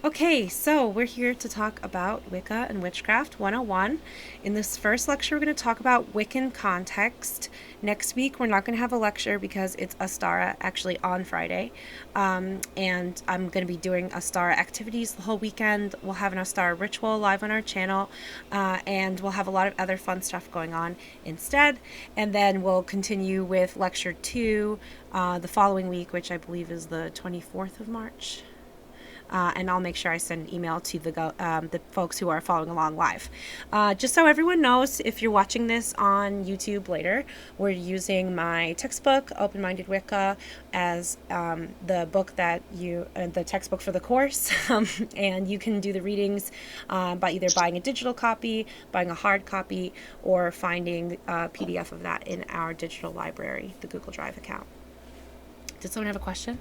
Okay, so we're here to talk about Wicca and Witchcraft 101. In this first lecture, we're going to talk about Wiccan context. Next week, we're not going to have a lecture because it's Astara actually on Friday. And I'm going to be doing Astara activities the whole weekend. We'll have an Astara ritual live on our channel, and we'll have a lot of other fun stuff going on instead. And then we'll continue with lecture 2 the following week, which I believe is the 24th of March. And I'll make sure I send an email to the folks who are following along live. Just so everyone knows, if you're watching this on YouTube later, we're using my textbook, Open Minded Wicca, as the book that the textbook for the course. And you can do the readings by either buying a digital copy, buying a hard copy, or finding a PDF of that in our digital library, the Google Drive account. Did someone have a question?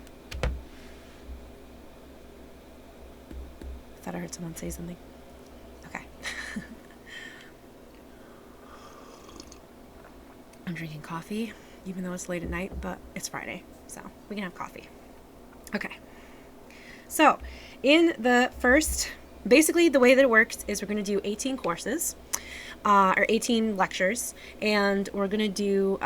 I thought I heard someone say something. Okay. I'm drinking coffee, even though it's late at night, but it's Friday, so we can have coffee. Okay. So, in the first, basically the way that it works is we're going to do 18 courses, or 18 lectures, and we're going to do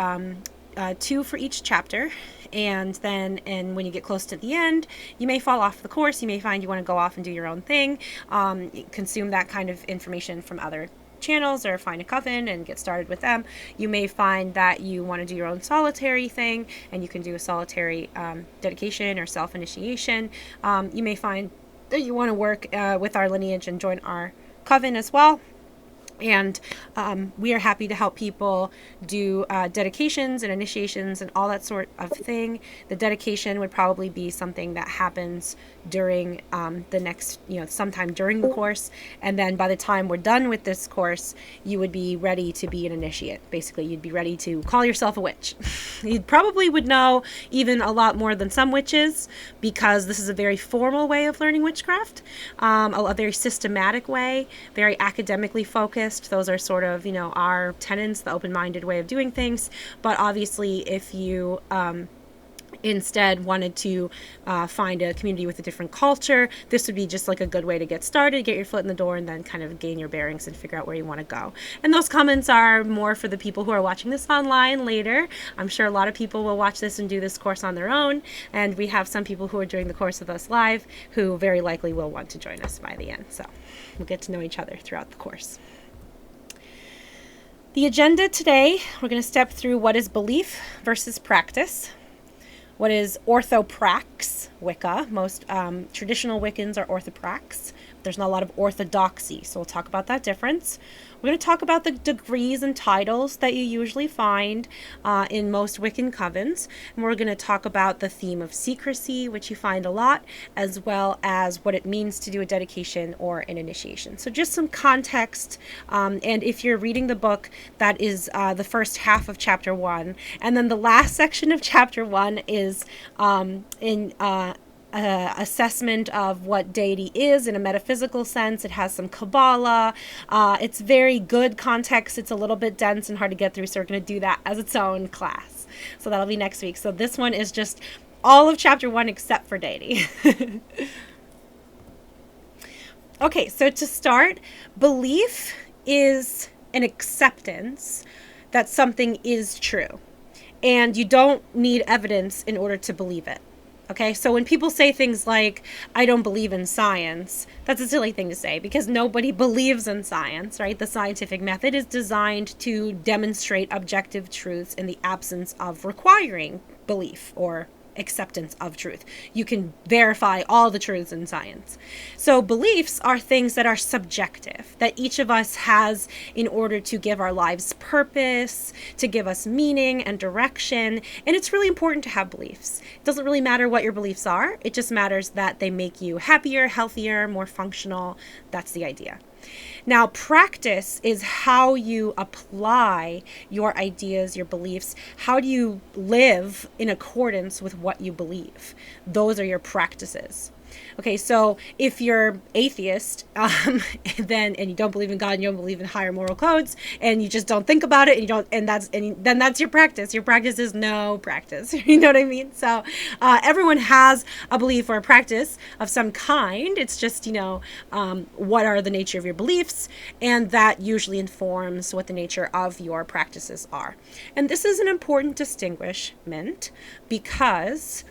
2 for each chapter. And when you get close to the end, you may fall off the course. You may find you want to go off and do your own thing, consume that kind of information from other channels, or find a coven and get started with them. You may find that you want to do your own solitary thing, and you can do a solitary dedication or self-initiation. You may find that you want to work with our lineage and join our coven as well. And we are happy to help people do dedications and initiations and all that sort of thing. The dedication would probably be something that happens during the next, sometime during the course. And then by the time we're done with this course, you would be ready to be an initiate. Basically, you'd be ready to call yourself a witch. You probably would know even a lot more than some witches, because this is a very formal way of learning witchcraft, a very systematic way, very academically focused. Those are sort of, our tenets, the open-minded way of doing things. But obviously, if you instead wanted to find a community with a different culture, this would be just like a good way to get started, get your foot in the door, and then kind of gain your bearings and figure out where you want to go. And those comments are more for the people who are watching this online later. I'm sure a lot of people will watch this and do this course on their own, and we have some people who are doing the course with us live who very likely will want to join us by the end. So we'll get to know each other throughout the course. The agenda today, we're going to step through what is belief versus practice, what is orthopraxy Wicca. Most traditional Wiccans are orthopraxy. There's not a lot of orthodoxy, so we'll talk about that difference. We're going to talk about the degrees and titles that you usually find in most Wiccan covens. And we're going to talk about the theme of secrecy, which you find a lot, as well as what it means to do a dedication or an initiation. So just some context. And if you're reading the book, that is the first half of chapter 1. And then the last section of chapter 1 is assessment of what deity is in a metaphysical sense. It has some Kabbalah. It's very good context. It's a little bit dense and hard to get through, so we're going to do that as its own class. So that'll be next week. So this one is just all of chapter 1 except for deity. Okay, so to start, belief is an acceptance that something is true, and you don't need evidence in order to believe it. Okay, so when people say things like, I don't believe in science, that's a silly thing to say, because nobody believes in science, right? The scientific method is designed to demonstrate objective truths in the absence of requiring belief or acceptance of truth. You can verify all the truths in science. So beliefs are things that are subjective, that each of us has in order to give our lives purpose, to give us meaning and direction. And it's really important to have beliefs. It doesn't really matter what your beliefs are. It just matters that they make you happier, healthier, more functional. That's the idea. Now, practice is how you apply your ideas, your beliefs. How do you live in accordance with what you believe? Those are your practices. Okay, so if you're atheist, then and you don't believe in God and you don't believe in higher moral codes and you just don't think about it and you don't then that's your practice. Your practice is no practice. You know what I mean? So everyone has a belief or a practice of some kind. It's just, what are the nature of your beliefs, and that usually informs what the nature of your practices are. And this is an important distinguishment because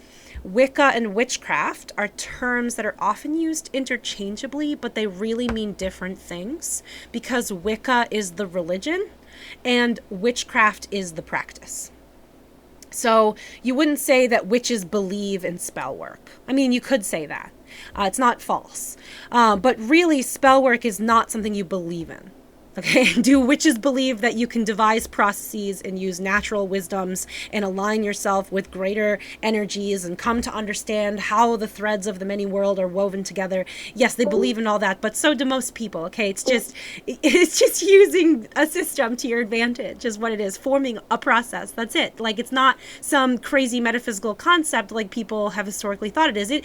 Wicca and witchcraft are terms that are often used interchangeably, but they really mean different things because Wicca is the religion and witchcraft is the practice. So you wouldn't say that witches believe in spell work. I mean, you could say that. It's not false. But really, spell work is not something you believe in. Okay, do witches believe that you can devise processes and use natural wisdoms and align yourself with greater energies and come to understand how the threads of the many world are woven together? Yes, they believe in all that, but so do most people. Okay, it's just using a system to your advantage is what it is, forming a process. That's it. Like, it's not some crazy metaphysical concept like people have historically thought it is. It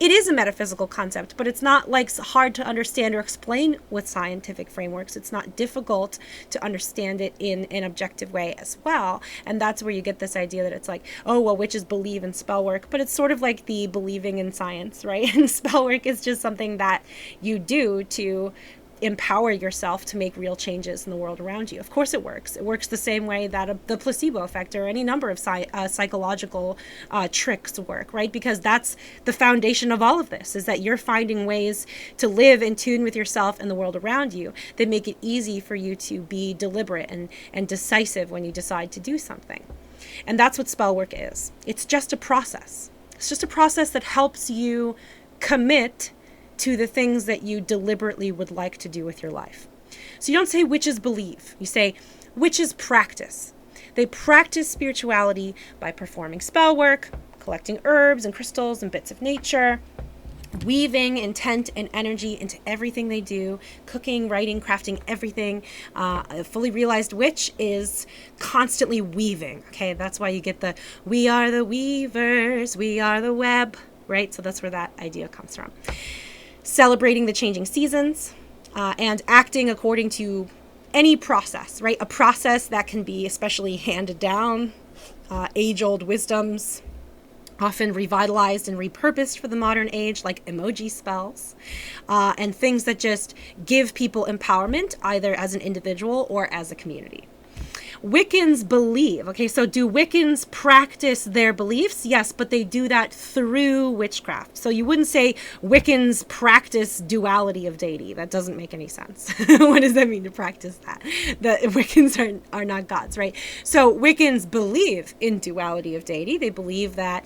is a metaphysical concept, but it's not like hard to understand or explain with scientific frameworks. It's not difficult to understand it in an objective way as well. And that's where you get this idea that it's like, oh, well, witches believe in spell work, but it's sort of like the believing in science, right? And spell work is just something that you do to empower yourself to make real changes in the world around you. Of course it works. It works the same way that the placebo effect or any number of psychological tricks work, right? Because that's the foundation of all of this, is that you're finding ways to live in tune with yourself and the world around you that make it easy for you to be deliberate and decisive when you decide to do something. And that's what spell work is. It's just a process. It's just a process that helps you commit to the things that you deliberately would like to do with your life. So you don't say witches believe. You say witches practice. They practice spirituality by performing spell work, collecting herbs and crystals and bits of nature, weaving intent and energy into everything they do, cooking, writing, crafting, everything. A fully realized witch is constantly weaving. Okay, that's why you get the we are the weavers, we are the web, right? So that's where that idea comes from. Celebrating the changing seasons, and acting according to any process, right? A process that can be especially handed down, age-old wisdoms, often revitalized and repurposed for the modern age, like emoji spells, and things that just give people empowerment, either as an individual or as a community. Wiccans believe. Okay, so do Wiccans practice their beliefs? Yes, but they do that through witchcraft. So you wouldn't say Wiccans practice duality of deity. That doesn't make any sense. What does that mean to practice that? The Wiccans are not gods, right? So Wiccans believe in duality of deity. They believe that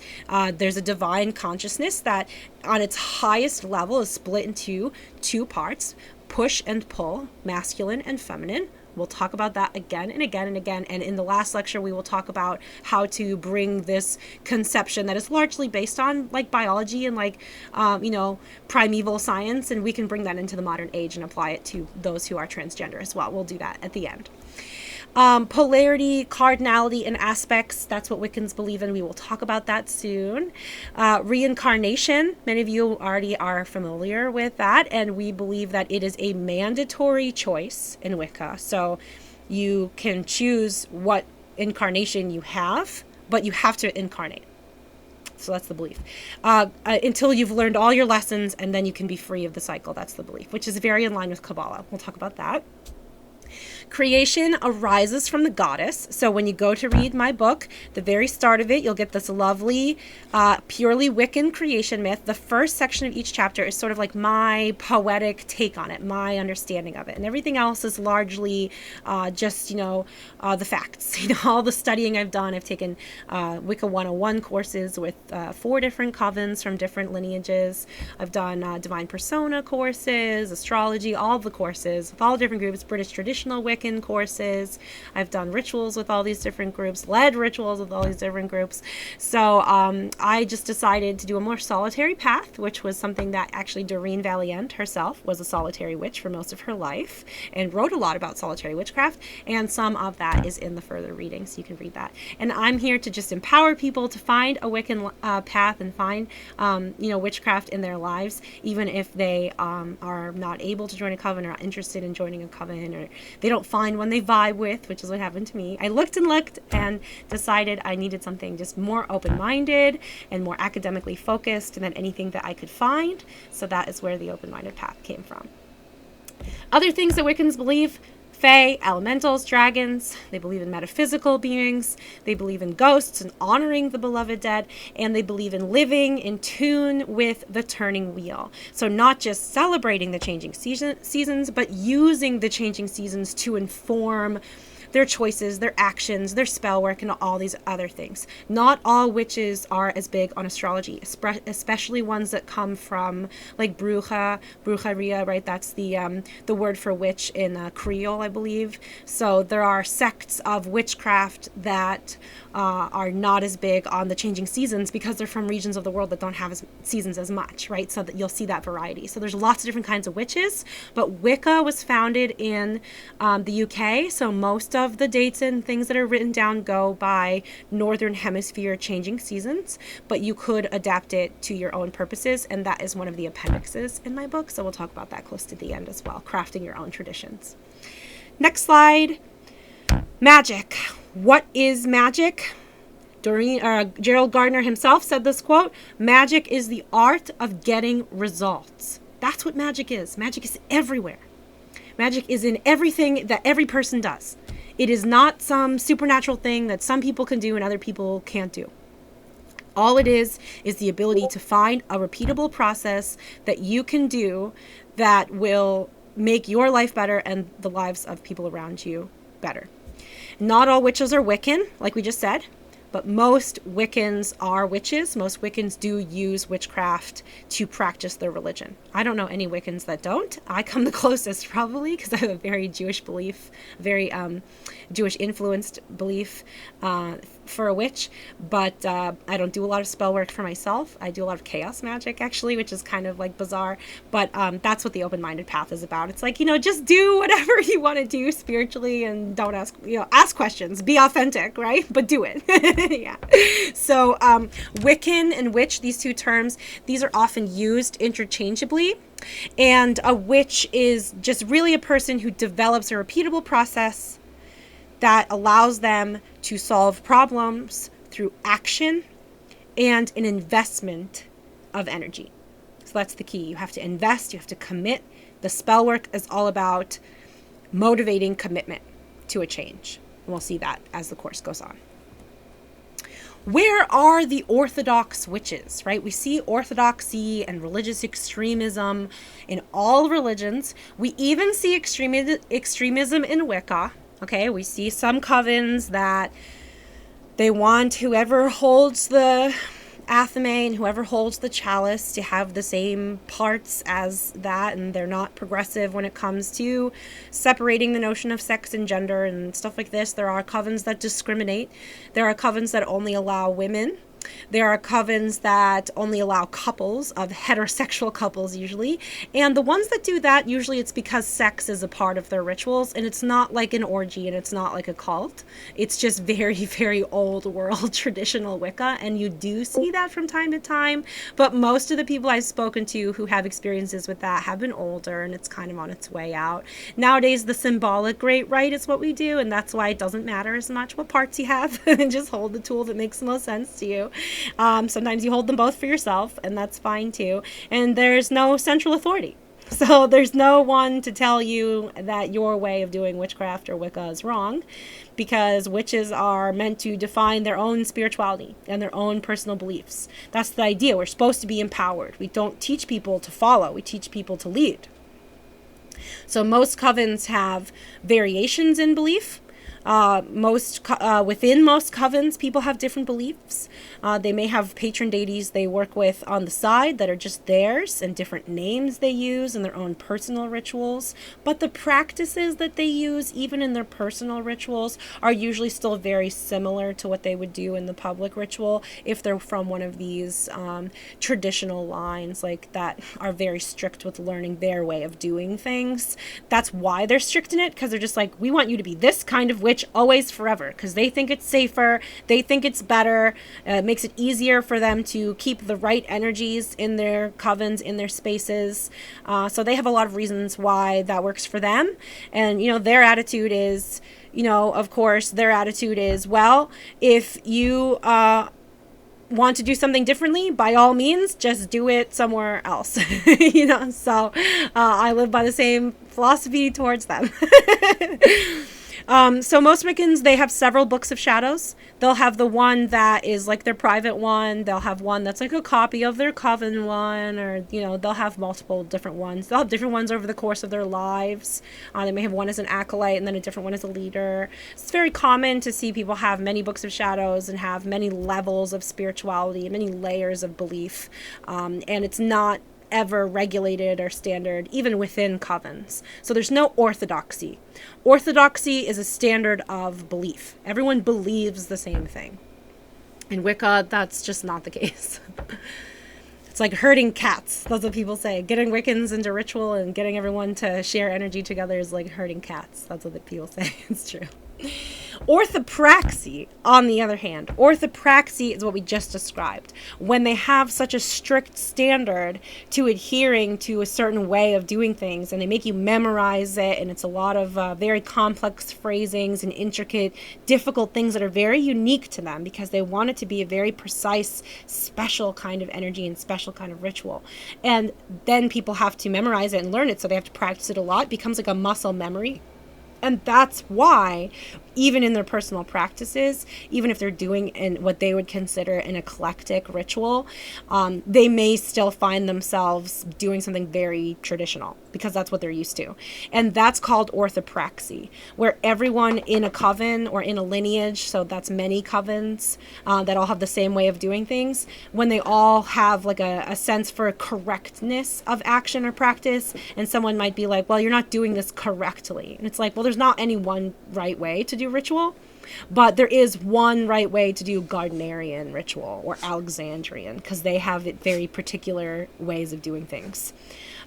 there's a divine consciousness that on its highest level is split into two parts, push and pull, masculine and feminine. We'll talk about that again and again and again. And in the last lecture, we will talk about how to bring this conception that is largely based on like biology and like, primeval science. And we can bring that into the modern age and apply it to those who are transgender as well. We'll do that at the end. Polarity, cardinality, and aspects. That's what Wiccans believe in. We will talk about that soon. Reincarnation. Many of you already are familiar with that. And we believe that it is a mandatory choice in Wicca. So you can choose what incarnation you have, but you have to incarnate. So that's the belief. Until you've learned all your lessons, and then you can be free of the cycle. That's the belief, which is very in line with Kabbalah. We'll talk about that. Creation arises from the goddess. So when you go to read my book, the very start of it, you'll get this lovely, purely Wiccan creation myth. The first section of each chapter is sort of like my poetic take on it, my understanding of it. And everything else is largely just, the facts. All the studying I've done. I've taken Wicca 101 courses with 4 different covens from different lineages. I've done divine persona courses, astrology, all of the courses with all different groups, British tradition traditional Wiccan courses. I've done rituals with all these different groups, led rituals with all these different groups. So I just decided to do a more solitary path, which was something that actually Doreen Valiant herself was a solitary witch for most of her life and wrote a lot about solitary witchcraft. And some of that is in the further reading, so you can read that. And I'm here to just empower people to find a Wiccan path and find, witchcraft in their lives, even if they are not able to join a coven or not interested in joining a coven, or they don't find one they vibe with, which is what happened to me. I looked and decided I needed something just more open-minded and more academically focused than anything that I could find. So that is where the open-minded path came from. Other things that Wiccans believe: fae, elementals, dragons. They believe in metaphysical beings. They believe in ghosts and honoring the beloved dead. And they believe in living in tune with the turning wheel. So not just celebrating the changing seasons, but using the changing seasons to inform their choices, their actions, their spell work, and all these other things. Not all witches are as big on astrology, especially ones that come from like brujeria, right? That's the word for witch in Creole, I believe. So there are sects of witchcraft that are not as big on the changing seasons because they're from regions of the world that don't have seasons as much, right? So that you'll see that variety. So there's lots of different kinds of witches, but Wicca was founded in the UK, so most of the dates and things that are written down go by Northern Hemisphere changing seasons, but you could adapt it to your own purposes, and that is one of the appendixes in my book, so we'll talk about that close to the end as well, crafting your own traditions. Next slide. Magic. What is magic? Gerald Gardner himself said this quote: "Magic is the art of getting results." That's what magic is. Magic is everywhere. Magic is in everything that every person does. It is not some supernatural thing that some people can do and other people can't do. All it is the ability to find a repeatable process that you can do that will make your life better and the lives of people around you better. Not all witches are Wiccan, like we just said, but most Wiccans are witches. Most Wiccans do use witchcraft to practice their religion. I don't know any Wiccans that don't. I come the closest probably because I have a very Jewish belief, very Jewish influenced belief for a witch, but I don't do a lot of spell work for myself. I do a lot of chaos magic actually, which is kind of like bizarre, but that's what the open-minded path is about. It's like, just do whatever you want to do spiritually and don't ask questions, be authentic, right? But do it. Yeah. So Wiccan and witch, these two terms, these are often used interchangeably. And a witch is just really a person who develops a repeatable process that allows them to solve problems through action and an investment of energy. So that's the key. You have to invest, you have to commit. The spell work is all about motivating commitment to a change. And we'll see that as the course goes on. Where are the Orthodox witches, right? We see orthodoxy and religious extremism in all religions. We even see extremism in Wicca, okay? We see some covens that they want whoever holds the athame and whoever holds the chalice to have the same parts as that, and they're not progressive when it comes to separating the notion of sex and gender and stuff like this. There are covens that discriminate. There are covens that only allow women. There are covens that only allow couples of heterosexual couples usually. And the ones that do that, usually it's because sex is a part of their rituals, and it's not like an orgy and it's not like a cult. It's just very, very old world traditional Wicca, and you do see that from time to time. But most of the people I've spoken to who have experiences with that have been older, and it's kind of on its way out. Nowadays, the symbolic great rite is what we do, and that's why it doesn't matter as much what parts you have. And just hold the tool that makes the most sense to you. Sometimes you hold them both for yourself, and that's fine too. And there's no central authority. So there's no one to tell you that your way of doing witchcraft or Wicca is wrong, because witches are meant to define their own spirituality and their own personal beliefs. That's the idea. We're supposed to be empowered. We don't teach people to follow. We teach people to lead. So most covens have variations in belief. Within most covens, people have different beliefs. They may have patron deities they work with on the side that are just theirs, and different names they use in their own personal rituals. But the practices that they use, even in their personal rituals, are usually still very similar to what they would do in the public ritual if they're from one of these traditional lines like that are very strict with learning their way of doing things. That's why they're strict in it, because they're just like, we want you to be this kind of witch always forever, because they think it's safer, they think it's better, it makes it easier for them to keep the right energies in their covens, in their spaces. So they have a lot of reasons why that works for them. And, their attitude is, of course, their attitude is, well, if you want to do something differently, by all means, just do it somewhere else. So I live by the same philosophy towards them. So most Wiccans, they have several books of shadows. They'll have the one that is like their private one. They'll have one that's like a copy of their coven one, or, they'll have multiple different ones. They'll have different ones over the course of their lives. They may have one as an acolyte and then a different one as a leader. It's very common to see people have many books of shadows and have many levels of spirituality, many layers of belief. And it's not ever regulated or standard, even within covens. So there's no orthodoxy. Orthodoxy is a standard of belief. Everyone believes the same thing. In Wicca, that's just not the case. It's like herding cats. That's what people say. Getting Wiccans into ritual and getting everyone to share energy together is like herding cats. That's what the people say. It's true. Orthopraxy, on the other hand, orthopraxy is what we just described. When they have such a strict standard to adhering to a certain way of doing things, and they make you memorize it, and it's a lot of very complex phrasings and intricate, difficult things that are very unique to them because they want it to be a very precise, special kind of energy and special kind of ritual. And then people have to memorize it and learn it, so they have to practice it a lot. It becomes like a muscle memory. And that's why, even in their personal practices, even if they're doing what they would consider an eclectic ritual, they may still find themselves doing something very traditional because that's what they're used to. And that's called orthopraxy, where everyone in a coven or in a lineage, so that's many covens that all have the same way of doing things, when they all have like a sense for correctness of action or practice, and someone might be like, well, you're not doing this correctly. And it's like, well, there's not any one right way to do ritual, but there is one right way to do Gardnerian ritual or Alexandrian, because they have very particular ways of doing things.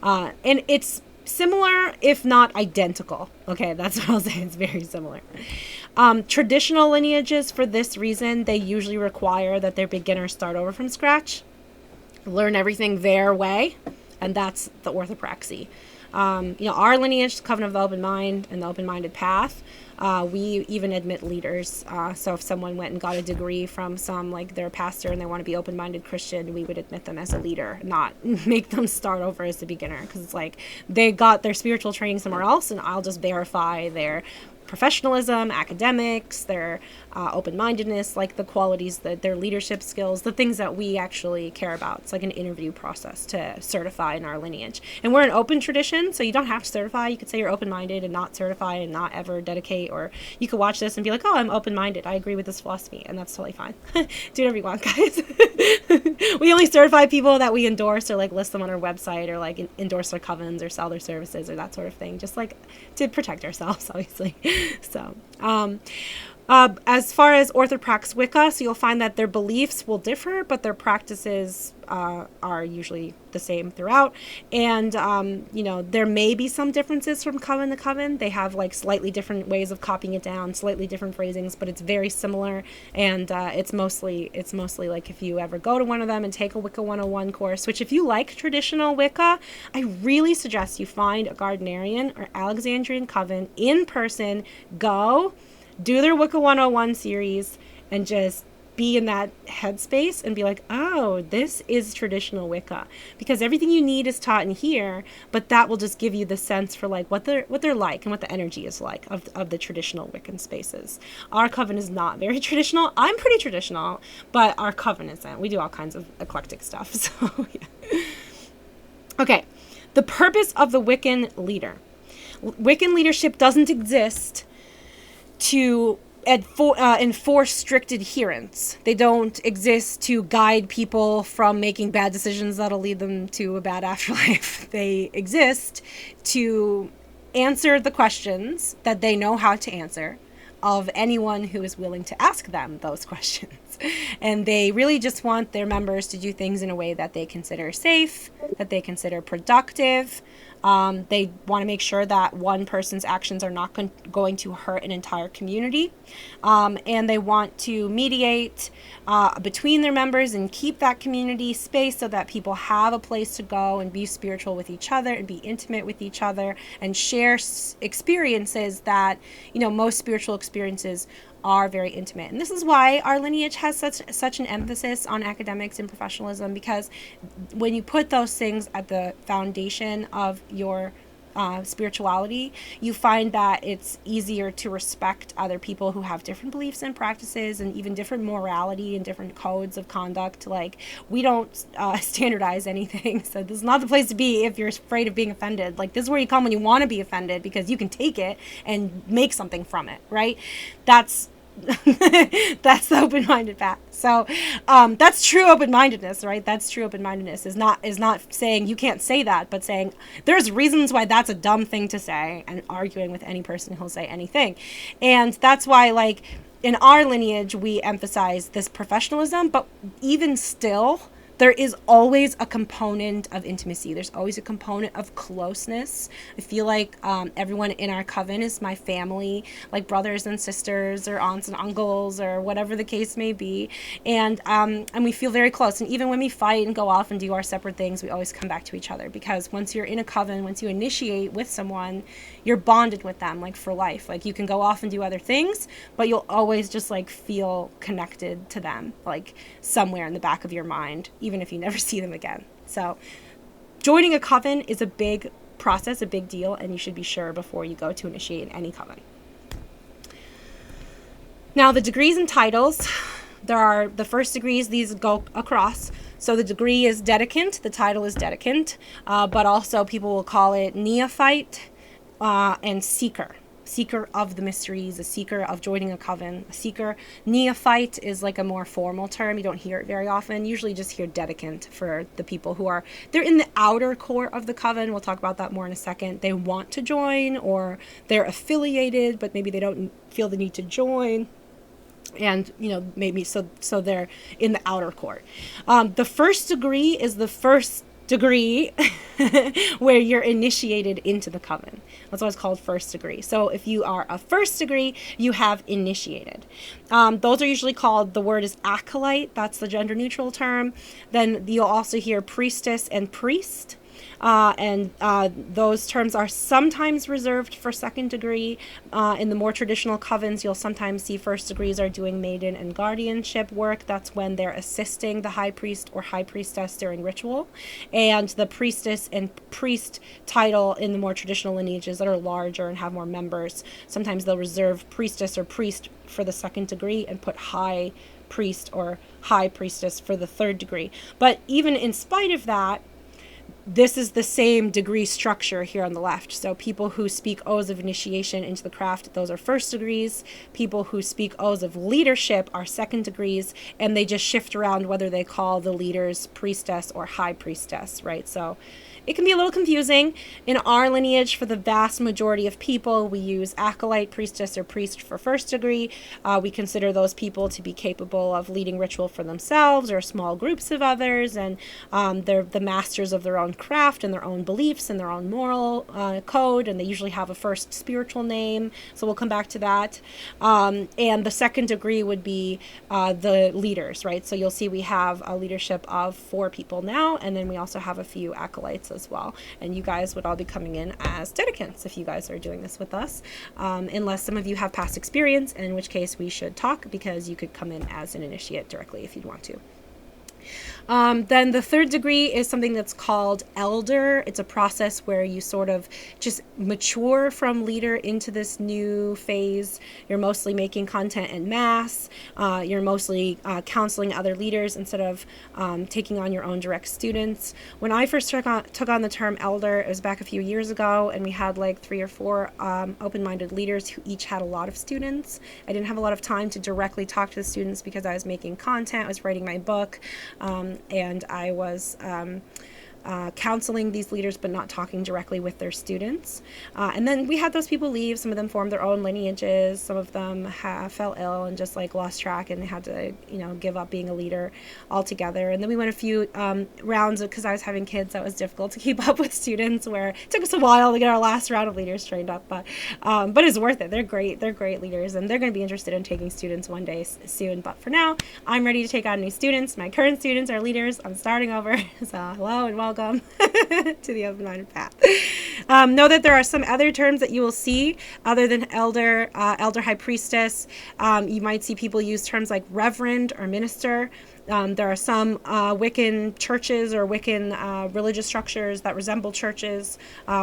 And it's similar, if not identical. Okay, that's what I'll say. It's very similar. Traditional lineages, for this reason, they usually require that their beginners start over from scratch, learn everything their way, and that's the orthopraxy. Our lineage, the Covenant of the Open Mind and the Open Minded Path, we even admit leaders. So if someone went and got a degree from their pastor and they want to be open-minded Christian, we would admit them as a leader, not make them start over as a beginner. Because it's like they got their spiritual training somewhere else, and I'll just verify their professionalism, academics, their open-mindedness, like the qualities, their leadership skills, the things that we actually care about. It's like an interview process to certify in our lineage. And we're an open tradition, so you don't have to certify. You could say you're open-minded and not certify and not ever dedicate, or you could watch this and be like, oh, I'm open-minded. I agree with this philosophy, and that's totally fine. Do whatever you want, guys. We only certify people that we endorse or list them on our website, or endorse their covens or sell their services or that sort of thing, just to protect ourselves, obviously. So, as far as orthoprax Wicca, so you'll find that their beliefs will differ, but their practices are usually the same throughout. And, there may be some differences from coven to coven. They have slightly different ways of copying it down, slightly different phrasings, but it's very similar. And it's mostly like if you ever go to one of them and take a Wicca 101 course, which if you like traditional Wicca, I really suggest you find a Gardnerian or Alexandrian coven in person, go do their Wicca 101 series, and just be in that headspace and be like, oh, this is traditional Wicca, because everything you need is taught in here, but that will just give you the sense for what they're like and what the energy is like of the traditional Wiccan spaces. Our coven is not very traditional. I'm pretty traditional, but our coven isn't. We do all kinds of eclectic stuff. So yeah. Okay, the purpose of the Wiccan leader. Wiccan leadership doesn't exist to enforce strict adherence. They don't exist to guide people from making bad decisions that'll lead them to a bad afterlife. They exist to answer the questions that they know how to answer of anyone who is willing to ask them those questions. And they really just want their members to do things in a way that they consider safe, that they consider productive. They want to make sure that one person's actions are not going to hurt an entire community. And they want to mediate between their members and keep that community space so that people have a place to go and be spiritual with each other and be intimate with each other and share experiences that, most spiritual experiences are very intimate. And this is why our lineage has such an emphasis on academics and professionalism, because when you put those things at the foundation of your spirituality, you find that it's easier to respect other people who have different beliefs and practices and even different morality and different codes of conduct. Like, we don't standardize anything, so this is not the place to be if you're afraid of being offended. Like, this is where you come when you want to be offended, because you can take it and make something from it, right? That's that's the open-minded path. So that's true open-mindedness, right? That's true open-mindedness is not saying you can't say that, but saying there's reasons why that's a dumb thing to say, and arguing with any person who'll say anything. And that's why, like, in our lineage, we emphasize this professionalism, but even still, there is always a component of intimacy. There's always a component of closeness. I feel like everyone in our coven is my family, like brothers and sisters or aunts and uncles or whatever the case may be. And we feel very close. And even when we fight and go off and do our separate things, we always come back to each other, because once you're in a coven, once you initiate with someone, you're bonded with them, like, for life. Like, you can go off and do other things, but you'll always just, like, feel connected to them, like, somewhere in the back of your mind, even if you never see them again. So joining a coven is a big process, a big deal, and you should be sure before you go to initiate in any coven. Now, the degrees and titles, there are the first degrees, these go across. So the degree is dedicant, the title is dedicant, but also people will call it neophyte and seeker of the mysteries, a seeker of joining a coven, a seeker. Neophyte is like a more formal term. You don't hear it very often. Usually just hear dedicant for the people who they're in the outer core of the coven. We'll talk about that more in a second. They want to join, or they're affiliated, but maybe they don't feel the need to join. And, maybe so they're in the outer core. The first degree is the first degree where you're initiated into the coven. That's why it's called first degree. So if you are a first degree, you have initiated. Those are usually called, the word is acolyte. That's the gender neutral term. Then you'll also hear priestess and priest. And those terms are sometimes reserved for second degree. In the more traditional covens, you'll sometimes see first degrees are doing maiden and guardianship work. That's when they're assisting the high priest or high priestess during ritual. And the priestess and priest title in the more traditional lineages that are larger and have more members, sometimes they'll reserve priestess or priest for the second degree and put high priest or high priestess for the third degree. But even in spite of that, this is the same degree structure here on the left. So people who speak oaths of initiation into the craft, those are first degrees. People who speak oaths of leadership are second degrees, and they just shift around whether they call the leaders priestess or high priestess, right? So it can be a little confusing. In our lineage, for the vast majority of people, we use acolyte, priestess, or priest for first degree. We consider those people to be capable of leading ritual for themselves or small groups of others, and they're the masters of their own craft and their own beliefs and their own moral code, and they usually have a first spiritual name, so we'll come back to that. And the second degree would be the leaders, right? So you'll see we have a leadership of 4 people now, and then we also have a few acolytes as well, and you guys would all be coming in as dedicants if you guys are doing this with us, unless some of you have past experience, in which case we should talk, because you could come in as an initiate directly if you'd want to. Then the third degree is something that's called elder. It's a process where you sort of just mature from leader into this new phase. You're mostly making content en masse. You're mostly counseling other leaders instead of taking on your own direct students. When I first took on the term elder, it was back a few years ago, and we had like 3 or 4 open-minded leaders who each had a lot of students. I didn't have a lot of time to directly talk to the students because I was making content, I was writing my book, and I was counseling these leaders but not talking directly with their students. And then we had those people leave. Some of them formed their own lineages. Some of them fell ill and just like lost track and had to, give up being a leader altogether. And then we went a few rounds because I was having kids. That was difficult to keep up with students, where it took us a while to get our last round of leaders trained up. But it's worth it. They're great. They're great leaders, and they're going to be interested in taking students one day soon. But for now, I'm ready to take on new students. My current students are leaders. I'm starting over. So hello and welcome to the open-minded path. Know that there are some other terms that you will see other than elder, high priestess. You might see people use terms like reverend or minister. There are some Wiccan churches or Wiccan religious structures that resemble churches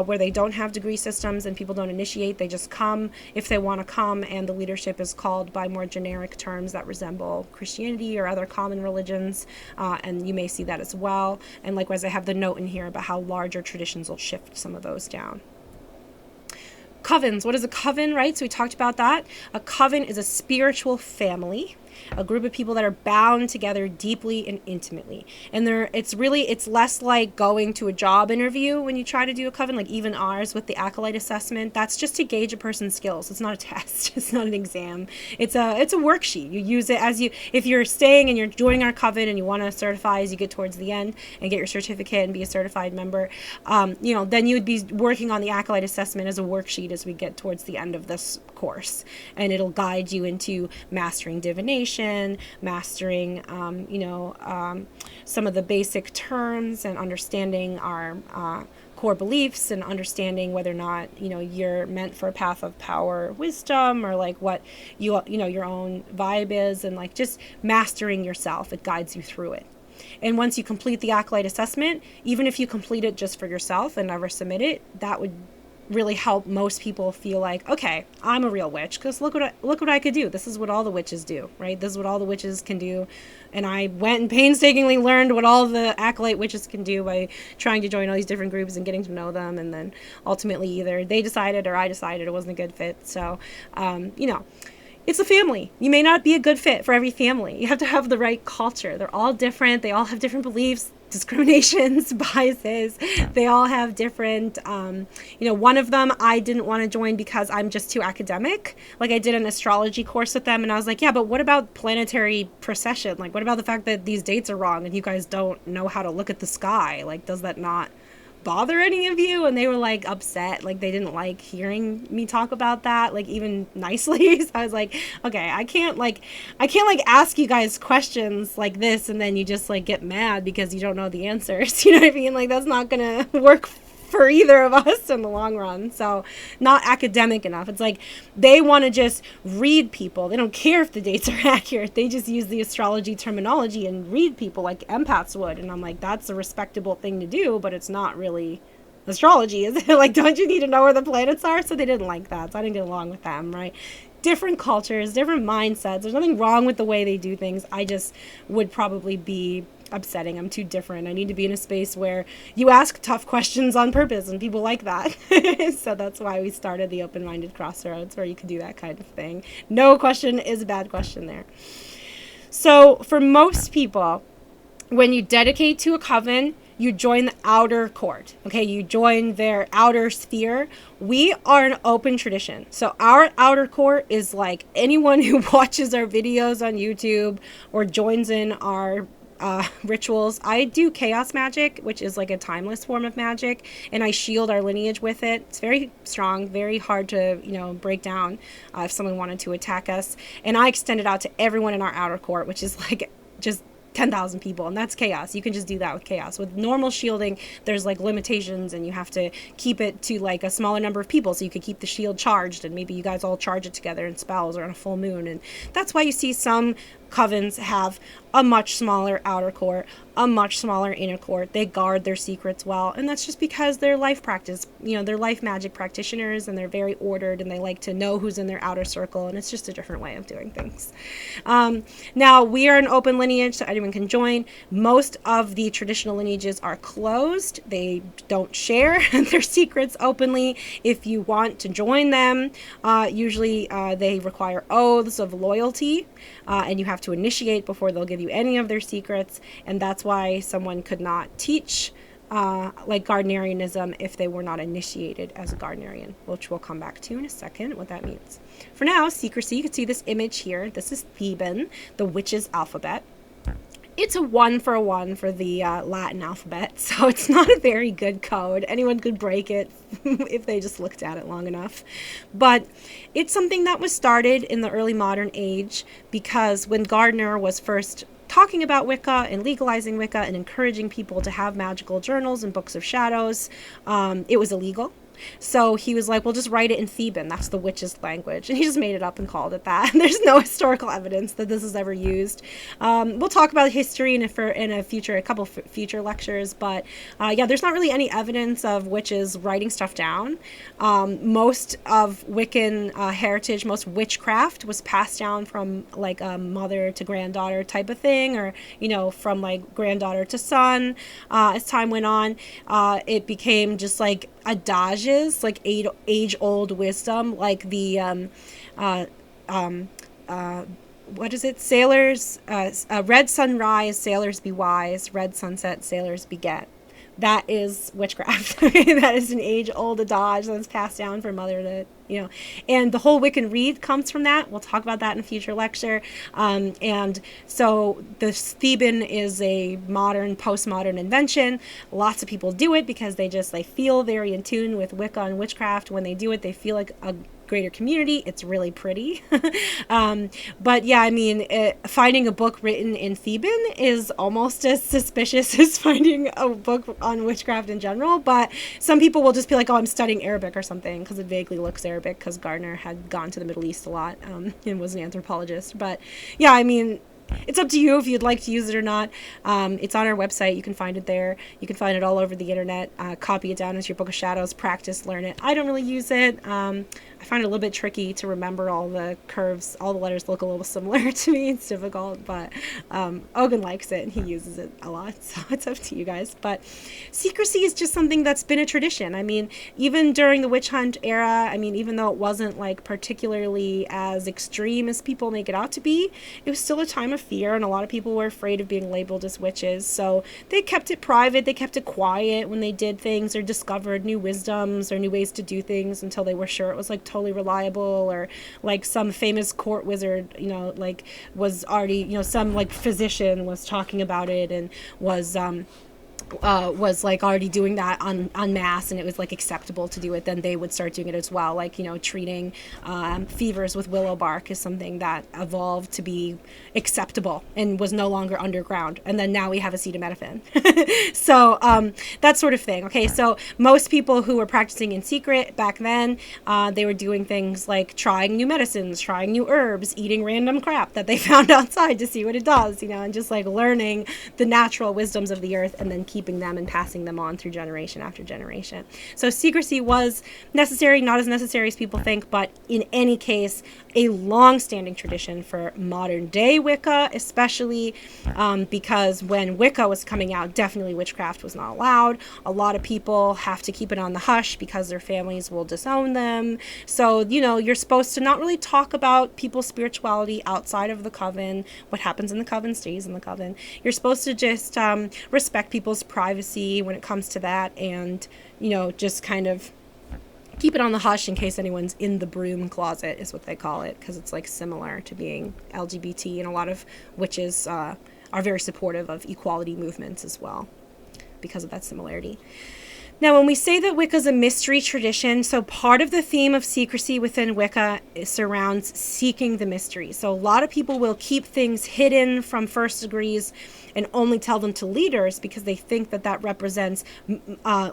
where they don't have degree systems and people don't initiate. They just come if they want to come, and the leadership is called by more generic terms that resemble Christianity or other common religions, and you may see that as well. And likewise, I have the note in here about how larger traditions will shift some of those down. Covens. What is a coven, right? So we talked about that. A coven is a spiritual family, a group of people that are bound together deeply and intimately. And it's less like going to a job interview when you try to do a coven, like even ours with the acolyte assessment. That's just to gauge a person's skills. It's not a test. It's not an exam. It's a worksheet. You use it if you're staying and you're joining our coven and you want to certify as you get towards the end and get your certificate and be a certified member, then you would be working on the acolyte assessment as a worksheet as we get towards the end of this course. And it'll guide you into mastering divination, mastering, some of the basic terms, and understanding our core beliefs, and understanding whether or not, you're meant for a path of power, or wisdom, or like what your own vibe is, and like just mastering yourself. It guides you through it. And once you complete the acolyte assessment, even if you complete it just for yourself and never submit it, that would really help most people feel like, okay, I'm a real witch, because look what I could do. This is what all the witches do, right? This is what all the witches can do. And I went and painstakingly learned what all the acolyte witches can do by trying to join all these different groups and getting to know them. And then ultimately either they decided or I decided it wasn't a good fit. So, it's a family. You may not be a good fit for every family. You have to have the right culture. They're all different. They all have different beliefs, discriminations, biases. They all have different, one of them I didn't want to join because I'm just too academic. Like, I did an astrology course with them and I was like, yeah, but what about planetary precession? Like, what about the fact that these dates are wrong and you guys don't know how to look at the sky? Like, does that not bother any of you? And they were like upset, like they didn't like hearing me talk about that, like even nicely. So I was like, okay, I can't ask you guys questions like this and then you just like get mad because you don't know the answers. You know what I mean? Like, that's not gonna work for either of us in the long run. So not academic enough. It's like they want to just read people. They don't care if the dates are accurate. They just use the astrology terminology and read people like empaths would. And I'm like, that's a respectable thing to do, but it's not really astrology, is it? Like, don't you need to know where the planets are? So they didn't like that. So I didn't get along with them, right? Different cultures, different mindsets. There's nothing wrong with the way they do things. I just would probably be upsetting. I'm too different. I need to be in a space where you ask tough questions on purpose, and people like that. So that's why we started the Open-Minded Crossroads, where you can do that kind of thing. No question is a bad question there. So for most people, when you dedicate to a coven, you join the outer court. Okay, you join their outer sphere. We are an open tradition. So our outer court is like anyone who watches our videos on YouTube or joins in our rituals. I do chaos magic, which is like a timeless form of magic, and I shield our lineage with it. It's very strong, very hard to, break down if someone wanted to attack us. And I extend it out to everyone in our outer court, which is like just 10,000 people, and that's chaos. You can just do that with chaos. With normal shielding, there's like limitations, and you have to keep it to like a smaller number of people, so you could keep the shield charged, and maybe you guys all charge it together in spells or on a full moon. And that's why you see some covens have a much smaller outer court, a much smaller inner court. They guard their secrets well, and that's just because they're life practice, they're life magic practitioners, and they're very ordered, and they like to know who's in their outer circle, and it's just a different way of doing things. Now, we are an open lineage, so anyone can join. Most of the traditional lineages are closed. They don't share their secrets openly. If you want to join them, usually they require oaths of loyalty, and you have to initiate before they'll give you any of their secrets, and that's why someone could not teach like Gardnerianism if they were not initiated as a Gardnerian, which we'll come back to in a second, what that means. For now, secrecy, you can see this image here. This is Theban, the witch's alphabet. It's a 1-for-1 for the Latin alphabet, so it's not a very good code. Anyone could break it if they just looked at it long enough. But it's something that was started in the early modern age, because when Gardner was first talking about Wicca and legalizing Wicca and encouraging people to have magical journals and books of shadows, it was illegal. So he was like, well, just write it in Theban. That's the witch's language. And he just made it up and called it that. And there's no historical evidence that this is ever used. We'll talk about history in a couple future lectures. But yeah, there's not really any evidence of witches writing stuff down. Most of Wiccan heritage, most witchcraft was passed down from like a mother to granddaughter type of thing, or, from like granddaughter to son. As time went on, it became just like adages, like age-old wisdom, like the what is it? Sailors, red sunrise, sailors be wise. Red sunset, sailors beget. That is witchcraft. That is an age-old adage that's passed down from mother to, and the whole Wiccan wreath comes from that. We'll talk about that in a future lecture. And so the Theban is a modern, postmodern invention. Lots of people do it because they feel very in tune with Wicca and witchcraft. When they do it, they feel like a greater community. It's really pretty. But yeah, finding a book written in Theban is almost as suspicious as finding a book on witchcraft in general. But some people will just be like, oh, I'm studying Arabic or something, because it vaguely looks Arabic, because Gardner had gone to the Middle East a lot and was an anthropologist. But yeah, it's up to you if you'd like to use it or not. It's on our website. You can find it there. You can find it all over the internet. Copy it down as your Book of Shadows. Practice, learn it. I don't really use it. I find it a little bit tricky to remember all the curves. All the letters look a little similar to me. It's difficult, but Ogun likes it and he uses it a lot, so it's up to you guys. But secrecy is just something that's been a tradition. Even during the witch hunt era, even though it wasn't like particularly as extreme as people make it out to be, it was still a time of fear, and a lot of people were afraid of being labeled as witches, so they kept it private. They kept it quiet when they did things or discovered new wisdoms or new ways to do things, until they were sure it was like totally reliable, or like some famous court wizard was already, some like physician was talking about it and was like already doing that on mass, and it was like acceptable to do it, then they would start doing it as well. Like, treating fevers with willow bark is something that evolved to be acceptable and was no longer underground, and then now we have acetaminophen. So that sort of thing. Okay, so most people who were practicing in secret back then, they were doing things like trying new medicines, trying new herbs, eating random crap that they found outside to see what it does, and just like learning the natural wisdoms of the earth, and then keeping them and passing them on through generation after generation. So secrecy was necessary, not as necessary as people think, but in any case, a long-standing tradition for modern day Wicca, especially because when Wicca was coming out, definitely witchcraft was not allowed. A lot of people have to keep it on the hush because their families will disown them. So, you're supposed to not really talk about people's spirituality outside of the coven. What happens in the coven stays in the coven. You're supposed to just respect people's privacy when it comes to that, and just kind of keep it on the hush in case anyone's in the broom closet, is what they call it, because it's like similar to being LGBT, and a lot of witches are very supportive of equality movements as well because of that similarity. Now, when we say that Wicca is a mystery tradition, so part of the theme of secrecy within Wicca surrounds seeking the mystery. So a lot of people will keep things hidden from first degrees and only tell them to leaders because they think that that represents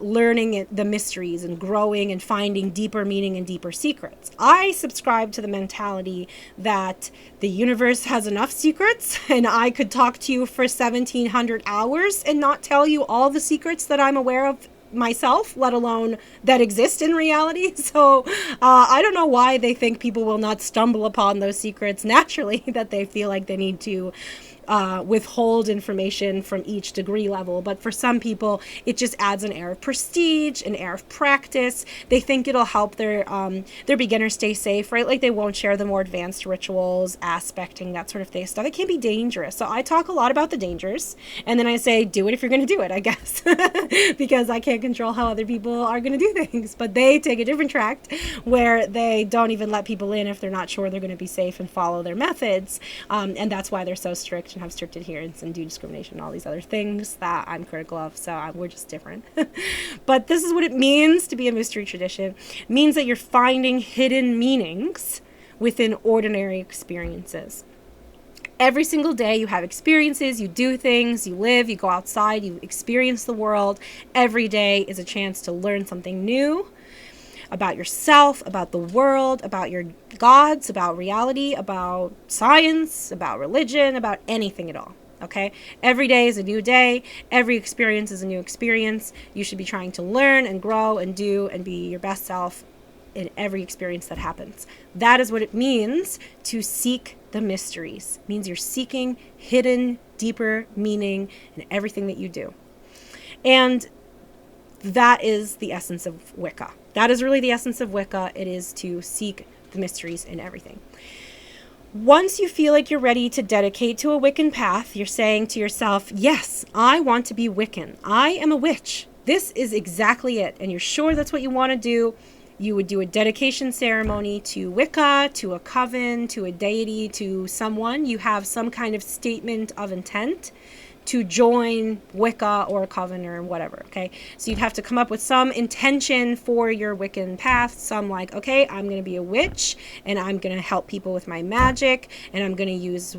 learning the mysteries and growing and finding deeper meaning and deeper secrets. I subscribe to the mentality that the universe has enough secrets and I could talk to you for 1700 hours and not tell you all the secrets that I'm aware of myself, let alone that exist in reality. So I don't know why they think people will not stumble upon those secrets naturally, that they feel like they need to withhold information from each degree level. But for some people, it just adds an air of prestige, an air of practice. They think it'll help their beginners stay safe, right? Like they won't share the more advanced rituals, aspecting, that sort of thing. Stuff. It can be dangerous. So I talk a lot about the dangers, and then I say, do it if you're going to do it, I guess, because I can't control how other people are going to do things. But they take a different track where they don't even let people in if they're not sure they're going to be safe and follow their methods. And that's why they're so strict and have strict adherence and do discrimination and all these other things that I'm critical of. So we're just different. But this is what it means to be a mystery tradition. It means that you're finding hidden meanings within ordinary experiences. Every single day you have experiences, you do things, you live, you go outside, you experience the world. Every day is a chance to learn something new about yourself, about the world, about your gods, about reality, about science, about religion, about anything at all. Okay? Every day is a new day. Every experience is a new experience. You should be trying to learn and grow and do and be your best self in every experience that happens. That is what it means to seek the mysteries. It means you're seeking hidden, deeper meaning in everything that you do. And that is the essence of Wicca. That is really the essence of Wicca. It is to seek the mysteries in everything. Once you feel like you're ready to dedicate to a Wiccan path, you're saying to yourself, yes, I want to be Wiccan. I am a witch. This is exactly it. And you're sure that's what you want to do. You would do a dedication ceremony to Wicca, to a coven, to a deity, to someone. You have some kind of statement of intent to join Wicca or a coven or whatever, okay? So you'd have to come up with some intention for your Wiccan path, some like, okay, I'm going to be a witch, and I'm going to help people with my magic, and I'm going to use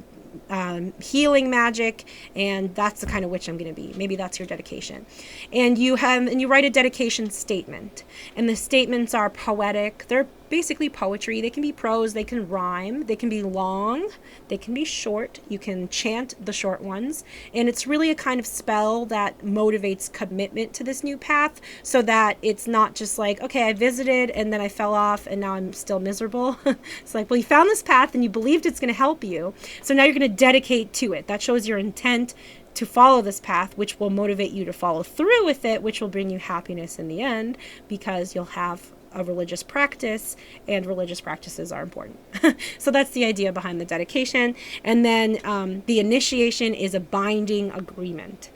healing magic, and that's the kind of witch I'm going to be. Maybe that's your dedication. And you write a dedication statement, and the statements are poetic. They're basically poetry. They can be prose, they can rhyme, they can be long, they can be short. You can chant the short ones, and it's really a kind of spell that motivates commitment to this new path, so that it's not just like, okay, I visited and then I fell off and now I'm still miserable. It's like, well, you found this path and you believed it's going to help you, so now you're going to dedicate to it. That shows your intent to follow this path, which will motivate you to follow through with it, which will bring you happiness in the end, because you'll have a religious practice, and religious practices are important. So that's the idea behind the dedication. And then the initiation is a binding agreement.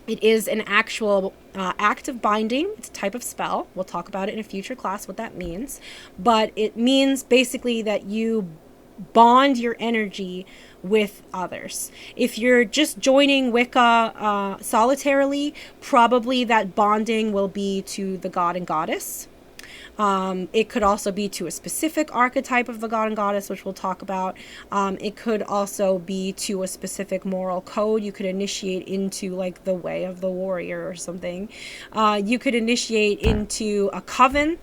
It is an actual act of binding. It's a type of spell. We'll talk about it in a future class, what that means. But it means basically that you bond your energy with others. If you're just joining Wicca solitarily, probably that bonding will be to the god and goddess. It could also be to a specific archetype of the god and goddess, which we'll talk about. It could also be to a specific moral code. You could initiate into like the way of the warrior or something. You could initiate into a coven,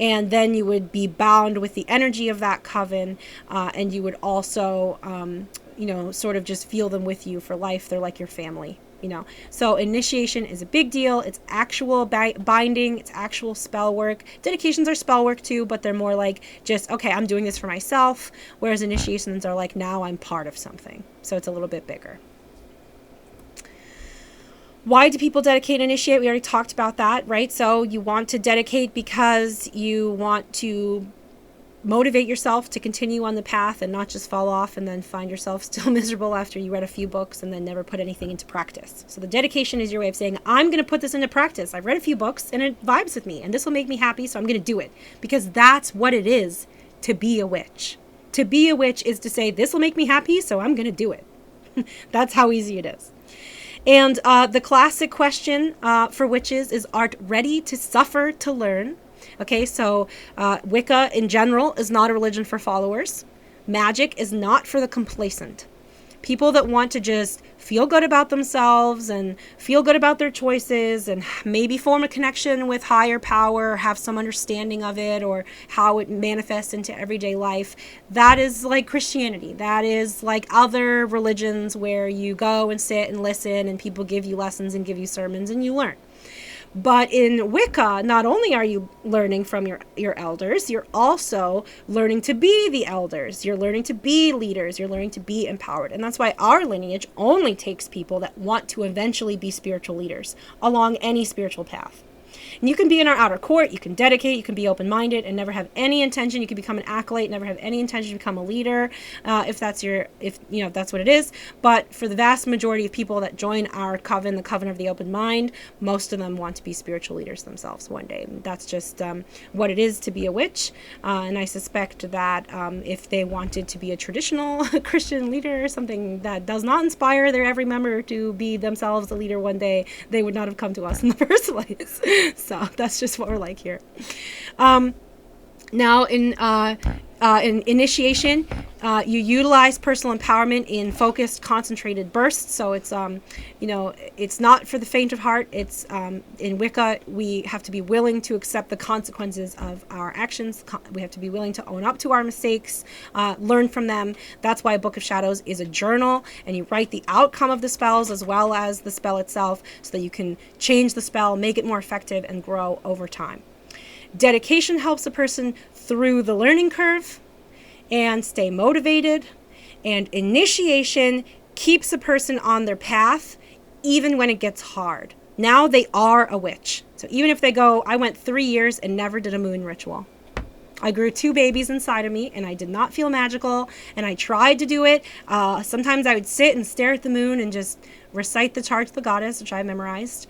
and then you would be bound with the energy of that coven, and you would also, sort of just feel them with you for life. They're like your family. So initiation is a big deal. It's actual binding. It's actual spell work. Dedications are spell work too, but they're more like just, okay, I'm doing this for myself. Whereas initiations are like, now I'm part of something. So it's a little bit bigger. Why do people dedicate and initiate? We already talked about that, right? So you want to dedicate because you want to motivate yourself to continue on the path and not just fall off and then find yourself still miserable after you read a few books and then never put anything into practice. So the dedication is your way of saying, I'm going to put this into practice. I've read a few books and it vibes with me and this will make me happy, so I'm going to do it. Because that's what it is to be a witch. To be a witch is to say, this will make me happy, so I'm going to do it. That's how easy it is. And the classic question for witches is, art ready to suffer to learn? Okay, so Wicca in general is not a religion for followers. Magic is not for the complacent. People that want to just feel good about themselves and feel good about their choices and maybe form a connection with higher power, have some understanding of it or how it manifests into everyday life. That is like Christianity. That is like other religions where you go and sit and listen and people give you lessons and give you sermons and you learn. But in Wicca, not only are you learning from your elders, you're also learning to be the elders. You're learning to be leaders. You're learning to be empowered. And that's why our lineage only takes people that want to eventually be spiritual leaders along any spiritual path. And you can be in our outer court, you can dedicate, you can be open-minded and never have any intention. You can become an acolyte, never have any intention to become a leader, if that's what it is. But for the vast majority of people that join our coven, the coven of the open mind, most of them want to be spiritual leaders themselves one day. And that's just what it is to be a witch. And I suspect that if they wanted to be a traditional Christian leader, something that does not inspire their every member to be themselves a leader one day, they would not have come to us in the first place. So that's just what we're like here. Now in initiation, you utilize personal empowerment in focused, concentrated bursts. So it's it's not for the faint of heart. It's in Wicca, we have to be willing to accept the consequences of our actions. We have to be willing to own up to our mistakes, learn from them. That's why a Book of Shadows is a journal, and you write the outcome of the spells as well as the spell itself, so that you can change the spell, make it more effective, and grow over time. Dedication helps a person through the learning curve and stay motivated. And initiation keeps a person on their path even when it gets hard. Now they are a witch. So even if they go, I went 3 years and never did a moon ritual. I grew 2 babies inside of me and I did not feel magical, and I tried to do it. Sometimes I would sit and stare at the moon and just recite the chart to the goddess, which I memorized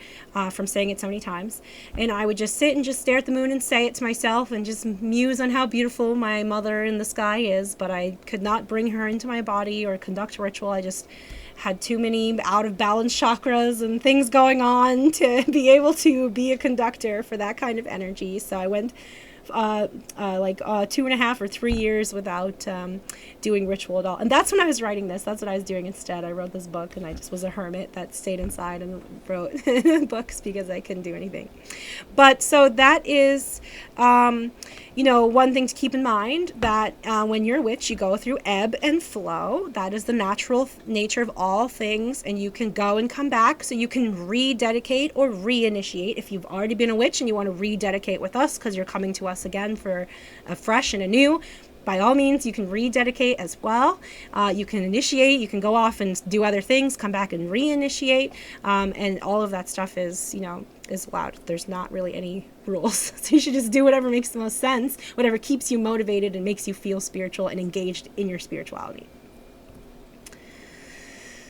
from saying it so many times. And I would just sit and just stare at the moon and say it to myself and just muse on how beautiful my mother in the sky is. But I could not bring her into my body or conduct a ritual. I just had too many out of balance chakras and things going on to be able to be a conductor for that kind of energy. So I went 2.5 or 3 years without doing ritual at all. And that's when I was writing this. That's what I was doing instead. I wrote this book, and I just was a hermit that stayed inside and wrote books because I couldn't do anything. But so that is, one thing to keep in mind, that when you're a witch, you go through ebb and flow. That is the natural nature of all things, and you can go and come back. So you can rededicate or reinitiate if you've already been a witch and you want to rededicate with us because you're coming to us again for a fresh and a new. By all means, you can rededicate as well. You can initiate, you can go off and do other things, come back and reinitiate, and all of that stuff is allowed. There's not really any rules. So you should just do whatever makes the most sense, whatever keeps you motivated and makes you feel spiritual and engaged in your spirituality.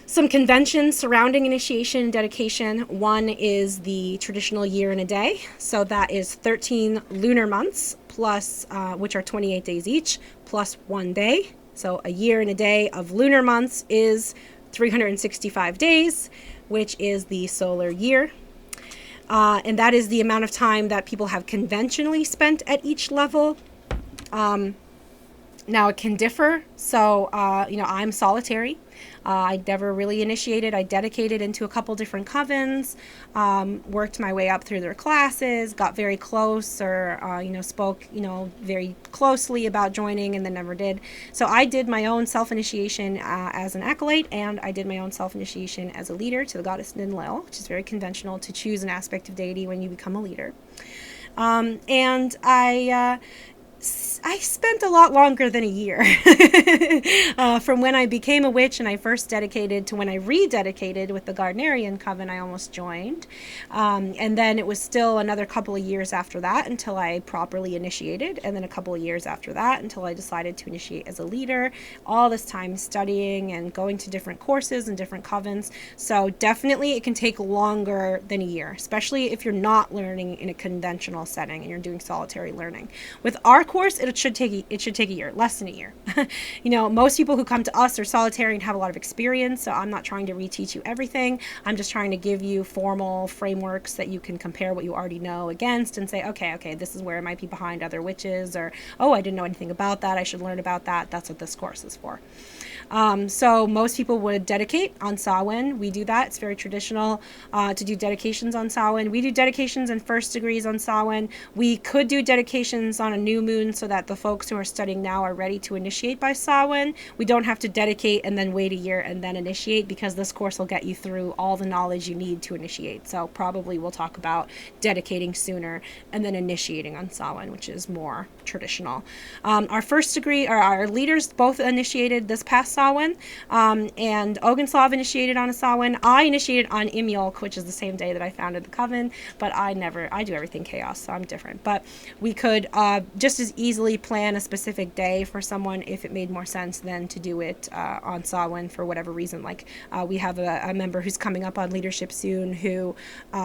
Some conventions surrounding initiation and dedication. One is the traditional year and a day. So that is 13 lunar months, plus which are 28 days each, plus 1 day. So a year and a day of lunar months is 365 days, which is the solar year. And that is the amount of time that people have conventionally spent at each level. Now it can differ. So, I'm solitary. I never really initiated. I dedicated into a couple different covens, worked my way up through their classes, got very close, or, spoke, very closely about joining, and then never did. So I did my own self-initiation as an acolyte, and I did my own self-initiation as a leader to the goddess Ninlil, which is very conventional to choose an aspect of deity when you become a leader. And I spent a lot longer than a year from when I became a witch and I first dedicated to when I rededicated with the Gardnerian Coven I almost joined. And then it was still another couple of years after that until I properly initiated, and then a couple of years after that until I decided to initiate as a leader. All this time studying and going to different courses and different covens. So definitely it can take longer than a year, especially if you're not learning in a conventional setting and you're doing solitary learning. With our course, it it should take a year, less than a year. Most people who come to us are solitary and have a lot of experience, so I'm not trying to reteach you everything. I'm just trying to give you formal frameworks that you can compare what you already know against and say, okay, this is where I might be behind other witches, or, oh, I didn't know anything about that, I should learn about that. That's what this course is for. So most people would dedicate on Samhain. We do that. It's very traditional to do dedications on Samhain. We do dedications and first degrees on Samhain. We could do dedications on a new moon so that the folks who are studying now are ready to initiate by Samhain. We don't have to dedicate and then wait a year and then initiate, because this course will get you through all the knowledge you need to initiate. So probably we'll talk about dedicating sooner and then initiating on Samhain, which is more traditional. Our first degree, or our leaders both initiated this past Samhain, and Ogunslav initiated on a Samhain. I initiated on Imyolk, which is the same day that I founded the Coven, but I do everything chaos, so I'm different. But we could just as easily plan a specific day for someone if it made more sense than to do it on Samhain for whatever reason. Like we have a member who's coming up on leadership soon who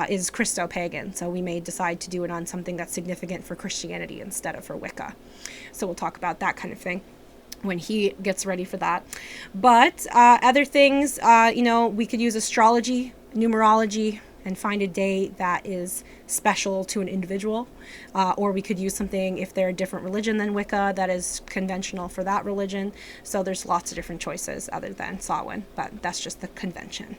is Christo-pagan, so we may decide to do it on something that's significant for Christianity instead of for Wicca. So we'll talk about that kind of thing when he gets ready for that. But other things, we could use astrology, numerology, and find a day that is special to an individual. Or we could use something, if they're a different religion than Wicca, that is conventional for that religion. So there's lots of different choices other than Samhain, but that's just the convention.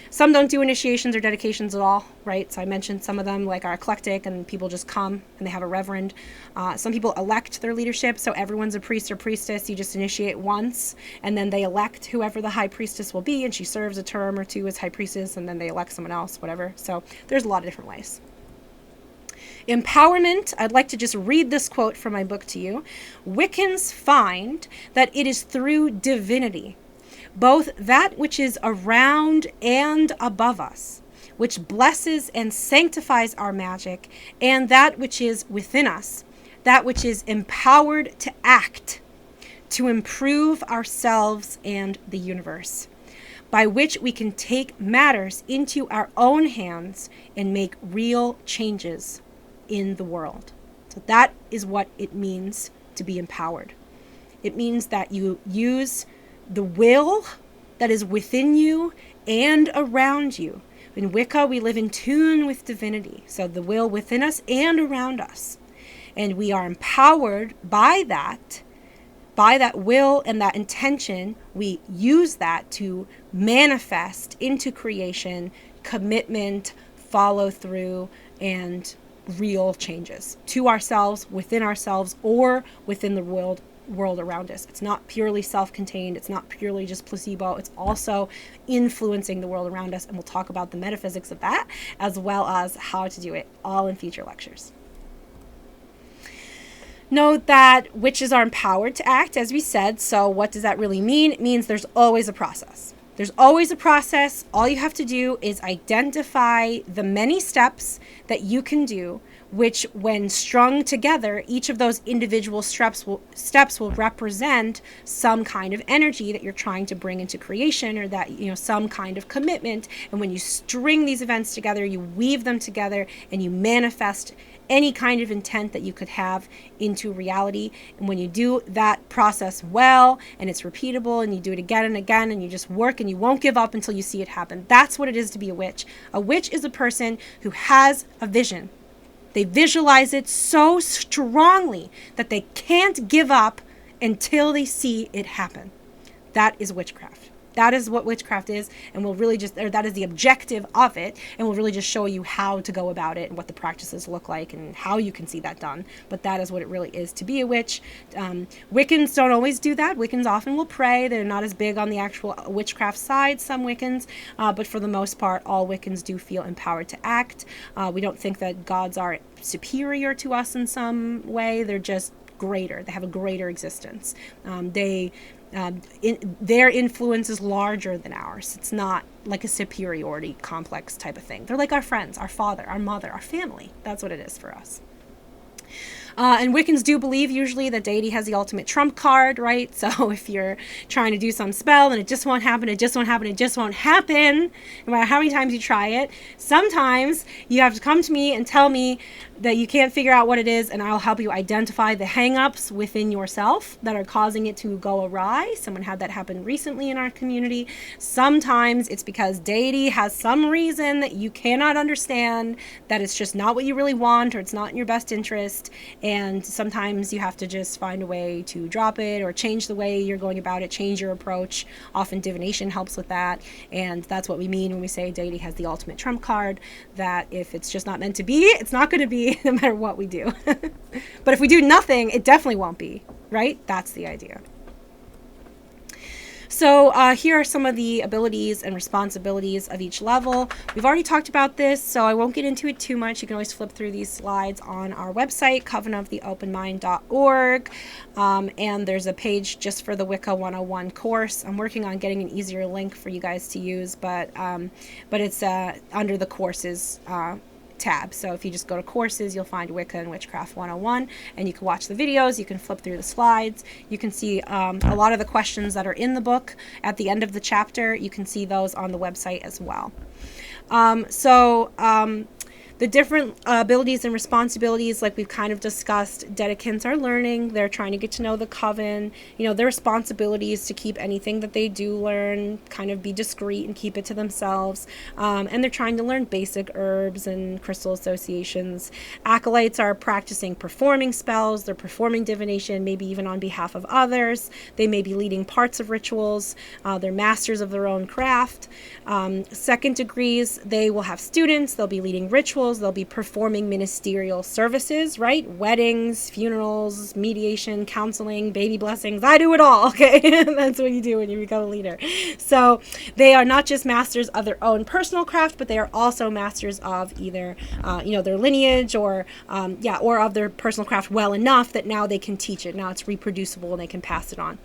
Some don't do initiations or dedications at all, right? So I mentioned some of them, like, are eclectic and people just come and they have a reverend. Some people elect their leadership, so everyone's a priest or priestess. You just initiate once, and then they elect whoever the high priestess will be, and she serves a term or two as high priestess, and then they elect someone else, whatever. So there's a lot of different ways. Empowerment, I'd like to just read this quote from my book to you. Wiccans find that it is through divinity, both that which is around and above us, which blesses and sanctifies our magic, and that which is within us, that which is empowered to act, to improve ourselves and the universe, by which we can take matters into our own hands and make real changes in the world. So that is what it means to be empowered. It means that you use the will that is within you and around you. In Wicca, we live in tune with divinity, so the will within us and around us. And we are empowered by that will and that intention. We use that to manifest into creation, commitment, follow through, and real changes to ourselves, within ourselves, or within the world around us. It's not purely self-contained. It's not purely just placebo. It's also influencing the world around us, and we'll talk about the metaphysics of that as well as how to do it, all in future lectures. Note that witches are empowered to act, as we said. So what does that really mean? It means there's always a process. There's always a process. All you have to do is identify the many steps that you can do, which, when strung together, each of those individual steps will represent some kind of energy that you're trying to bring into creation, or that, some kind of commitment. And when you string these events together, you weave them together and you manifest any kind of intent that you could have into reality. And when you do that process well, and it's repeatable, and you do it again and again, and you just work and you won't give up until you see it happen. That's what it is to be a witch. A witch is a person who has a vision. They visualize it so strongly that they can't give up until they see it happen. That is witchcraft. That is what witchcraft is, and that is the objective of it, and we'll really just show you how to go about it and what the practices look like and how you can see that done. But that is what it really is to be a witch. Wiccans don't always do that. Wiccans often will pray. They're not as big on the actual witchcraft side, some Wiccans, but for the most part, all Wiccans do feel empowered to act. We don't think that gods are superior to us in some way. They're just greater. They have a greater existence. Their influence is larger than ours. It's not like a superiority complex type of thing. They're like our friends, our father, our mother, our family. That's what it is for us. And Wiccans do believe usually that deity has the ultimate trump card, right? So if you're trying to do some spell and it just won't happen, it just won't happen, it just won't happen, no matter how many times you try it, sometimes you have to come to me and tell me, that you can't figure out what it is, and I'll help you identify the hang-ups within yourself that are causing it to go awry. Someone had that happen recently in our community. Sometimes it's because deity has some reason that you cannot understand, that it's just not what you really want, or it's not in your best interest, and sometimes you have to just find a way to drop it or change the way you're going about it, change your approach. Often divination helps with that, and that's what we mean when we say deity has the ultimate trump card, that if it's just not meant to be, it's not going to be no matter what we do. But if we do nothing, it definitely won't be, right? That's the idea. So here are some of the abilities and responsibilities of each level. We've already talked about this, so I won't get into it too much. You can always flip through these slides on our website, covenoftheopenmind.org. And there's a page just for the Wicca 101 course. I'm working on getting an easier link for you guys to use, but it's under the courses tab. So if you just go to courses, you'll find Wicca and Witchcraft 101, and you can watch the videos, you can flip through the slides, you can see a lot of the questions that are in the book at the end of the chapter. You can see those on the website as well. The different abilities and responsibilities, like we've kind of discussed, dedicants are learning. They're trying to get to know the coven. You know, their responsibility is to keep anything that they do learn, kind of be discreet and keep it to themselves. And they're trying to learn basic herbs and crystal associations. Acolytes are practicing performing spells. They're performing divination, maybe even on behalf of others. They may be leading parts of rituals. They're masters of their own craft. Second degrees, they will have students. They'll be leading rituals. They'll be performing ministerial services, right? Weddings, funerals, mediation, counseling, baby blessings. I do it all, okay? That's what you do when you become a leader. So they are not just masters of their own personal craft, but they are also masters of either, their lineage or of their personal craft well enough that now they can teach it. Now it's reproducible and they can pass it on.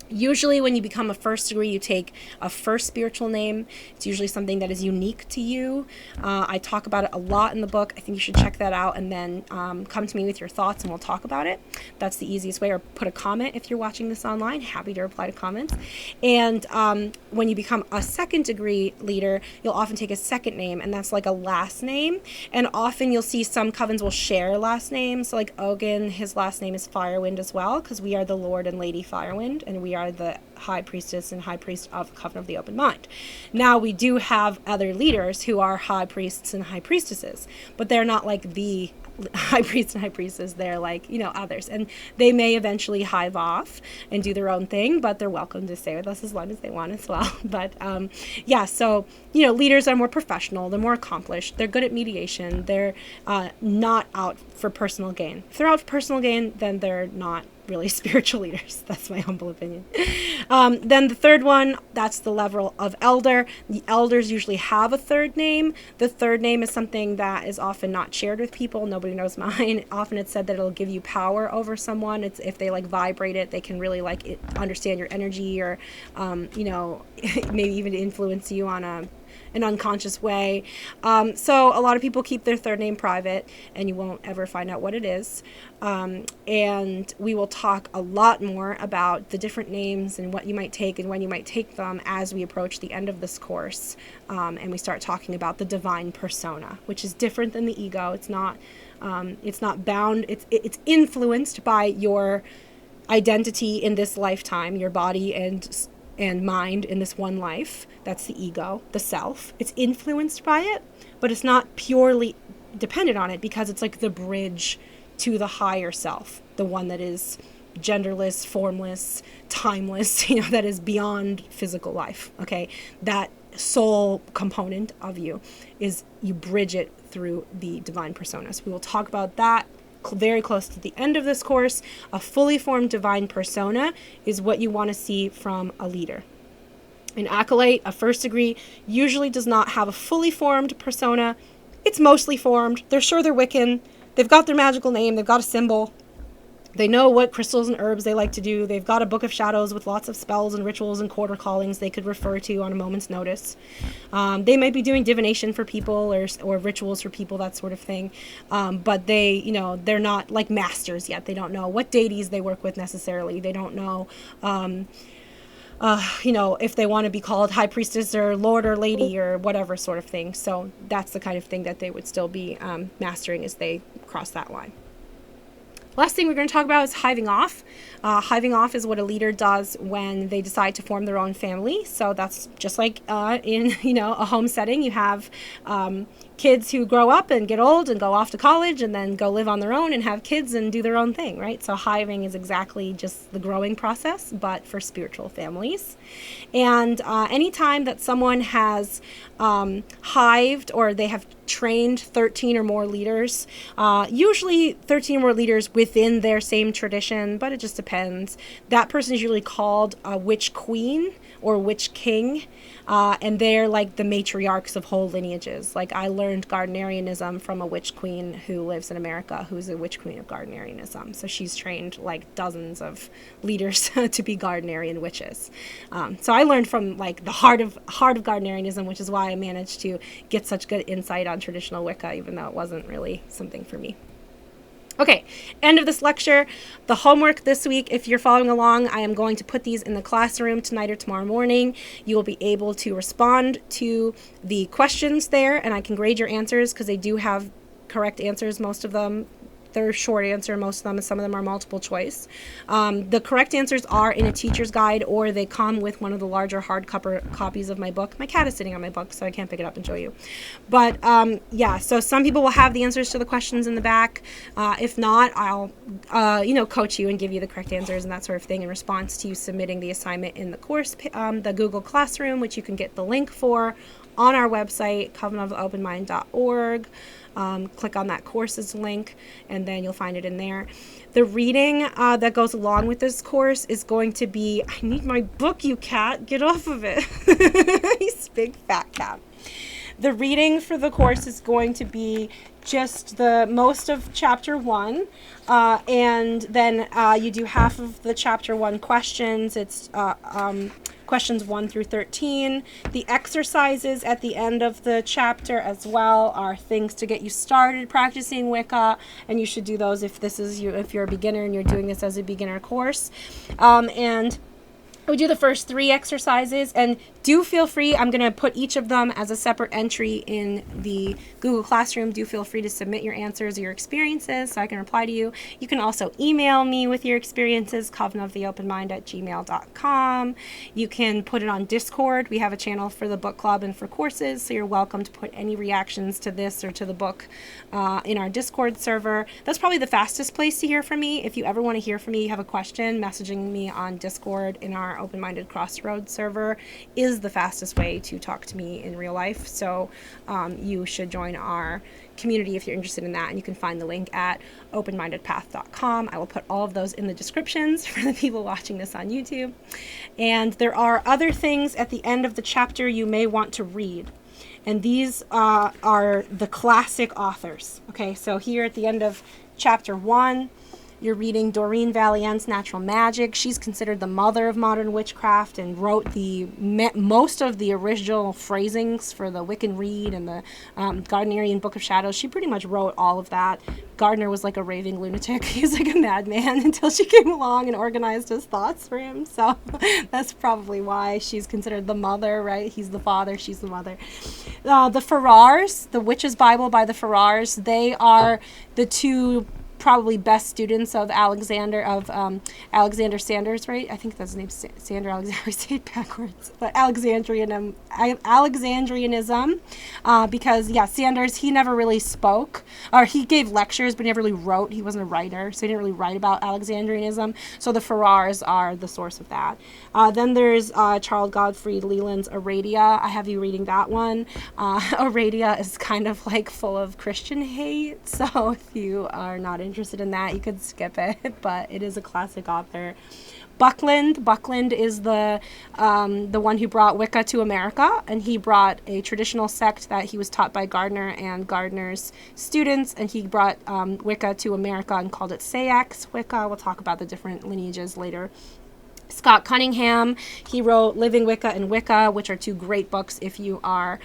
Usually when you become a first degree, you take a first spiritual name. It's usually something that is unique to you. I talk about it a lot in the book. I think you should check that out and then come to me with your thoughts and we'll talk about it. That's the easiest way. Or put a comment if you're watching this online. Happy to reply to comments. And when you become a second degree leader, you'll often take a second name, and that's like a last name. And often you'll see some covens will share last names. So like Ogun, his last name is Firewind as well, because we are the Lord and Lady Firewind, and we are the High Priestess and High Priest of Coven of the Open Mind. Now, we do have other leaders who are High Priests and High Priestesses, but they're not like the High Priest and High Priestess. They're like, others. And they may eventually hive off and do their own thing, but they're welcome to stay with us as long as they want as well. But so, leaders are more professional. They're more accomplished. They're good at mediation. They're not out for personal gain. If they're out for personal gain, then they're not really spiritual leaders. That's my humble opinion. Then the third one, that's the level of elder. The elders usually have a third name. The third name is something that is often not shared with people. Nobody knows mine. Often it's said that it'll give you power over someone. It's if they vibrate it, they can really understand your energy, or maybe even influence you on an unconscious way. So a lot of people keep their third name private, and you won't ever find out what it is. And we will talk a lot more about the different names and what you might take and when you might take them as we approach the end of this course. And we start talking about the divine persona, which is different than the ego. It's not bound. It's influenced by your identity in this lifetime, your body and mind in this one life. That's the ego, the self. It's influenced by it, but it's not purely dependent on it, because it's like the bridge to the higher self, the one that is genderless, formless, timeless, that is beyond physical life. Okay, that soul component of you is, you bridge it through the divine personas. We will talk about that very close to the end of this course. A fully formed divine persona is what you want to see from a leader. An acolyte, a first degree, usually does not have a fully formed persona. It's mostly formed. They're sure they're Wiccan. They've got their magical name. They've got a symbol. They know what crystals and herbs they like to do. They've got a book of shadows with lots of spells and rituals and quarter callings they could refer to on a moment's notice. They might be doing divination for people or rituals for people, that sort of thing. But they're not like masters yet. They don't know what deities they work with necessarily. They don't know if they want to be called High Priestess or Lord or Lady or whatever sort of thing. So that's the kind of thing that they would still be mastering as they cross that line. Last thing we're going to talk about is hiving off. Hiving off is what a leader does when they decide to form their own family. So that's just like in a home setting. You have kids who grow up and get old and go off to college and then go live on their own and have kids and do their own thing, right? So hiving is exactly just the growing process, but for spiritual families. And anytime that someone has hived or they have trained 13 or more leaders, usually 13 or more leaders within their same tradition, but it just depends. That person is usually called a witch queen or witch king, and they're like the matriarchs of whole lineages. Like I learned Gardnerianism from a witch queen who lives in America, who's a witch queen of Gardnerianism. So she's trained like dozens of leaders to be Gardnerian witches. So I learned from like the heart of Gardnerianism, which is why I managed to get such good insight on traditional Wicca, even though it wasn't really something for me. Okay, end of this lecture. The homework this week, if you're following along, I am going to put these in the classroom tonight or tomorrow morning. You will be able to respond to the questions there, and I can grade your answers because they do have correct answers, most of them. They're short answer, most of them, and some of them are multiple choice. The correct answers are in a teacher's guide, or they come with one of the larger hardcover copies of my book. My cat is sitting on my book, so I can't pick it up and show you. But yeah, so some people will have the answers to the questions in the back. If not, I'll coach you and give you the correct answers and that sort of thing in response to you submitting the assignment in the course, the Google Classroom, which you can get the link for on our website, covenoftheopenmind.org. Click on that courses link, and then you'll find it in there. The reading that goes along with this course is going to be, I need my book, you cat, get off of it. He's a big fat cat. The reading for the course is going to be just the most of chapter 1, and then you do half of the chapter 1 questions. It's questions 1 through 13. The exercises at the end of the chapter as well are things to get you started practicing Wicca, and you should do those if you're a beginner and you're doing this as a beginner course. And we do the first 3 exercises, and do feel free, I'm going to put each of them as a separate entry in the Google Classroom. Do feel free to submit your answers or your experiences so I can reply to you. You can also email me with your experiences, covenoftheopenmind@gmail.com. You can put it on Discord. We have a channel for the book club and for courses, so you're welcome to put any reactions to this or to the book in our Discord server. That's probably the fastest place to hear from me. If you ever want to hear from me, you have a question, messaging me on Discord in our Open Minded Crossroads server is the fastest way to talk to me in real life. So you should join our community if you're interested in that, and you can find the link at openmindedpath.com. I will put all of those in the descriptions for the people watching this on YouTube. And there are other things at the end of the chapter you may want to read. And these are the classic authors. Okay, so here at the end of chapter 1, you're reading Doreen Valiant's Natural Magic. She's considered the mother of modern witchcraft and wrote most of the original phrasings for the Wiccan Rede and the Gardnerian Book of Shadows. She pretty much wrote all of that. Gardner was like a raving lunatic. He was like a madman until she came along and organized his thoughts for him. So that's probably why she's considered the mother, right? He's the father, she's the mother. The Farrars, the Witch's Bible by the Farrars, they are the two probably best students of Alexander Sanders, right? I think that's his name, Sander Alexander. I say it backwards, but Alexandrianism, because yeah, Sanders, he never really spoke, or he gave lectures, but he never really wrote. He wasn't a writer, so he didn't really write about Alexandrianism. So the Farrars are the source of that. Then there's Charles Gottfried Leland's Aradia. I have you reading that one. Aradia is kind of like full of Christian hate, so if you are not interested in that, you could skip it, but it is a classic author. Buckland is the one who brought Wicca to America, and he brought a traditional sect that he was taught by Gardner and Gardner's students, and he brought Wicca to America and called it Sayax Wicca. We'll talk about the different lineages later. Scott Cunningham, he wrote Living Wicca and Wicca, which are 2 great books if you are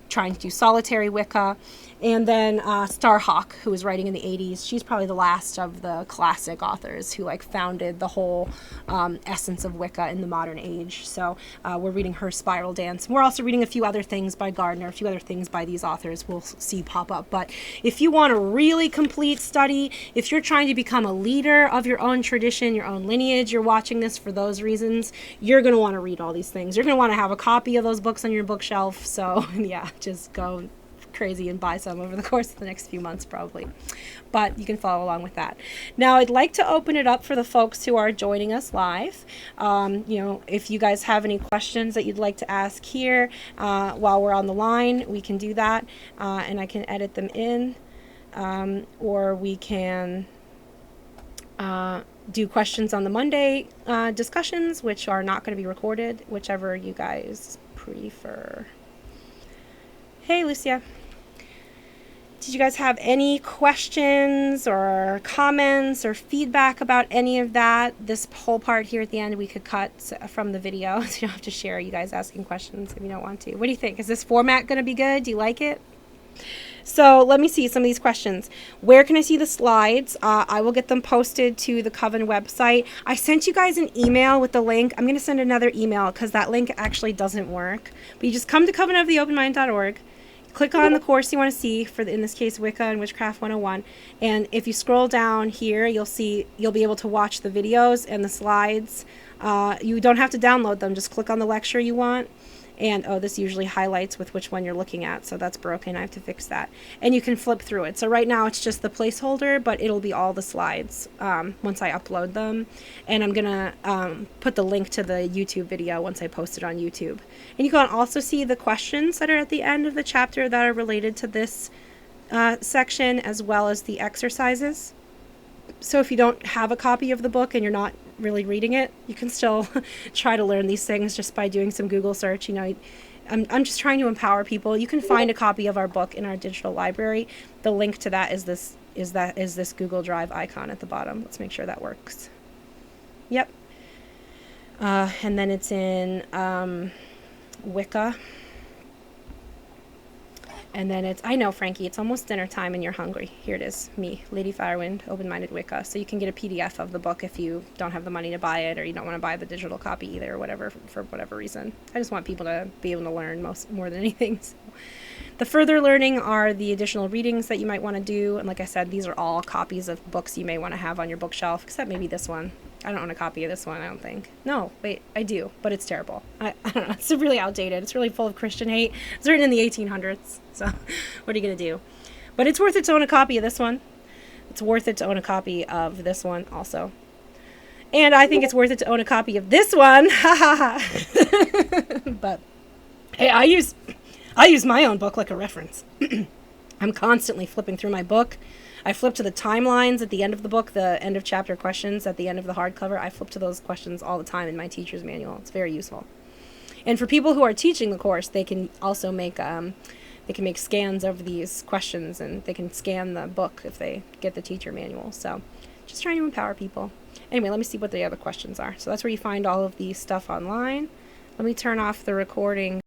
trying to do solitary Wicca. And then Starhawk, who was writing in the 80s, she's probably the last of the classic authors who like founded the whole essence of Wicca in the modern age. So we're reading her Spiral Dance. We're also reading a few other things by Gardner, a few other things by these authors we'll see pop up. But if you want a really complete study, if you're trying to become a leader of your own tradition, your own lineage, you're watching this for those reasons, you're going to want to read all these things. You're going to want to have a copy of those books on your bookshelf. So yeah, just go crazy and buy some over the course of the next few months probably, but you can follow along with that. Now I'd like to open it up for the folks who are joining us live. If you guys have any questions that you'd like to ask here while we're on the line, we can do that, and I can edit them in, or we can do questions on the Monday discussions, which are not going to be recorded, whichever you guys prefer. Hey Lucia. Did you guys have any questions or comments or feedback about any of that? This whole part here at the end we could cut from the video, so you don't have to share you guys asking questions if you don't want to. What do you think? Is this format going to be good? Do you like it? So let me see some of these questions. Where can I see the slides? I will get them posted to the Coven website. I sent you guys an email with the link. I'm going to send another email because that link actually doesn't work. But you just come to covenoftheopenmind.org. Click on the course you want to see, in this case, Wicca and Witchcraft 101. And if you scroll down here, you'll be able to watch the videos and the slides. You don't have to download them. Just click on the lecture you want. And, this usually highlights with which one you're looking at. So that's broken. I have to fix that. And you can flip through it. So right now it's just the placeholder, but it'll be all the slides once I upload them. And I'm going to put the link to the YouTube video once I post it on YouTube. And you can also see the questions that are at the end of the chapter that are related to this section, as well as the exercises. So if you don't have a copy of the book and you're not really reading it, you can still try to learn these things just by doing some Google search. I'm just trying to empower people. You can find a copy of our book in our digital library. The link to that is this Google Drive icon at the bottom. Let's make sure that works. Yep. And then it's in Wicca. And then I know, Frankie, it's almost dinner time and you're hungry. Here it is, me, Lady Firewind, Open Minded Wicca. So you can get a PDF of the book if you don't have the money to buy it, or you don't want to buy the digital copy either, or whatever, for whatever reason. I just want people to be able to learn more than anything. So. The further learning are the additional readings that you might want to do. And like I said, these are all copies of books you may want to have on your bookshelf, except maybe this one. I don't own a copy of this one, I don't think. No, wait, I do, but it's terrible. I don't know, it's really outdated. It's really full of Christian hate. It's written in the 1800s, so what are you going to do? But it's worth it to own a copy of this one. It's worth it to own a copy of this one also. And I think it's worth it to own a copy of this one. But hey, I use my own book like a reference. I'm constantly flipping through my book. I flip to the timelines at the end of the book, the end of chapter questions at the end of the hardcover. I flip to those questions all the time in my teacher's manual. It's very useful. And for people who are teaching the course, they can also make scans of these questions, and they can scan the book if they get the teacher manual. So just trying to empower people. Anyway, let me see what the other questions are. So that's where you find all of the stuff online. Let me turn off the recording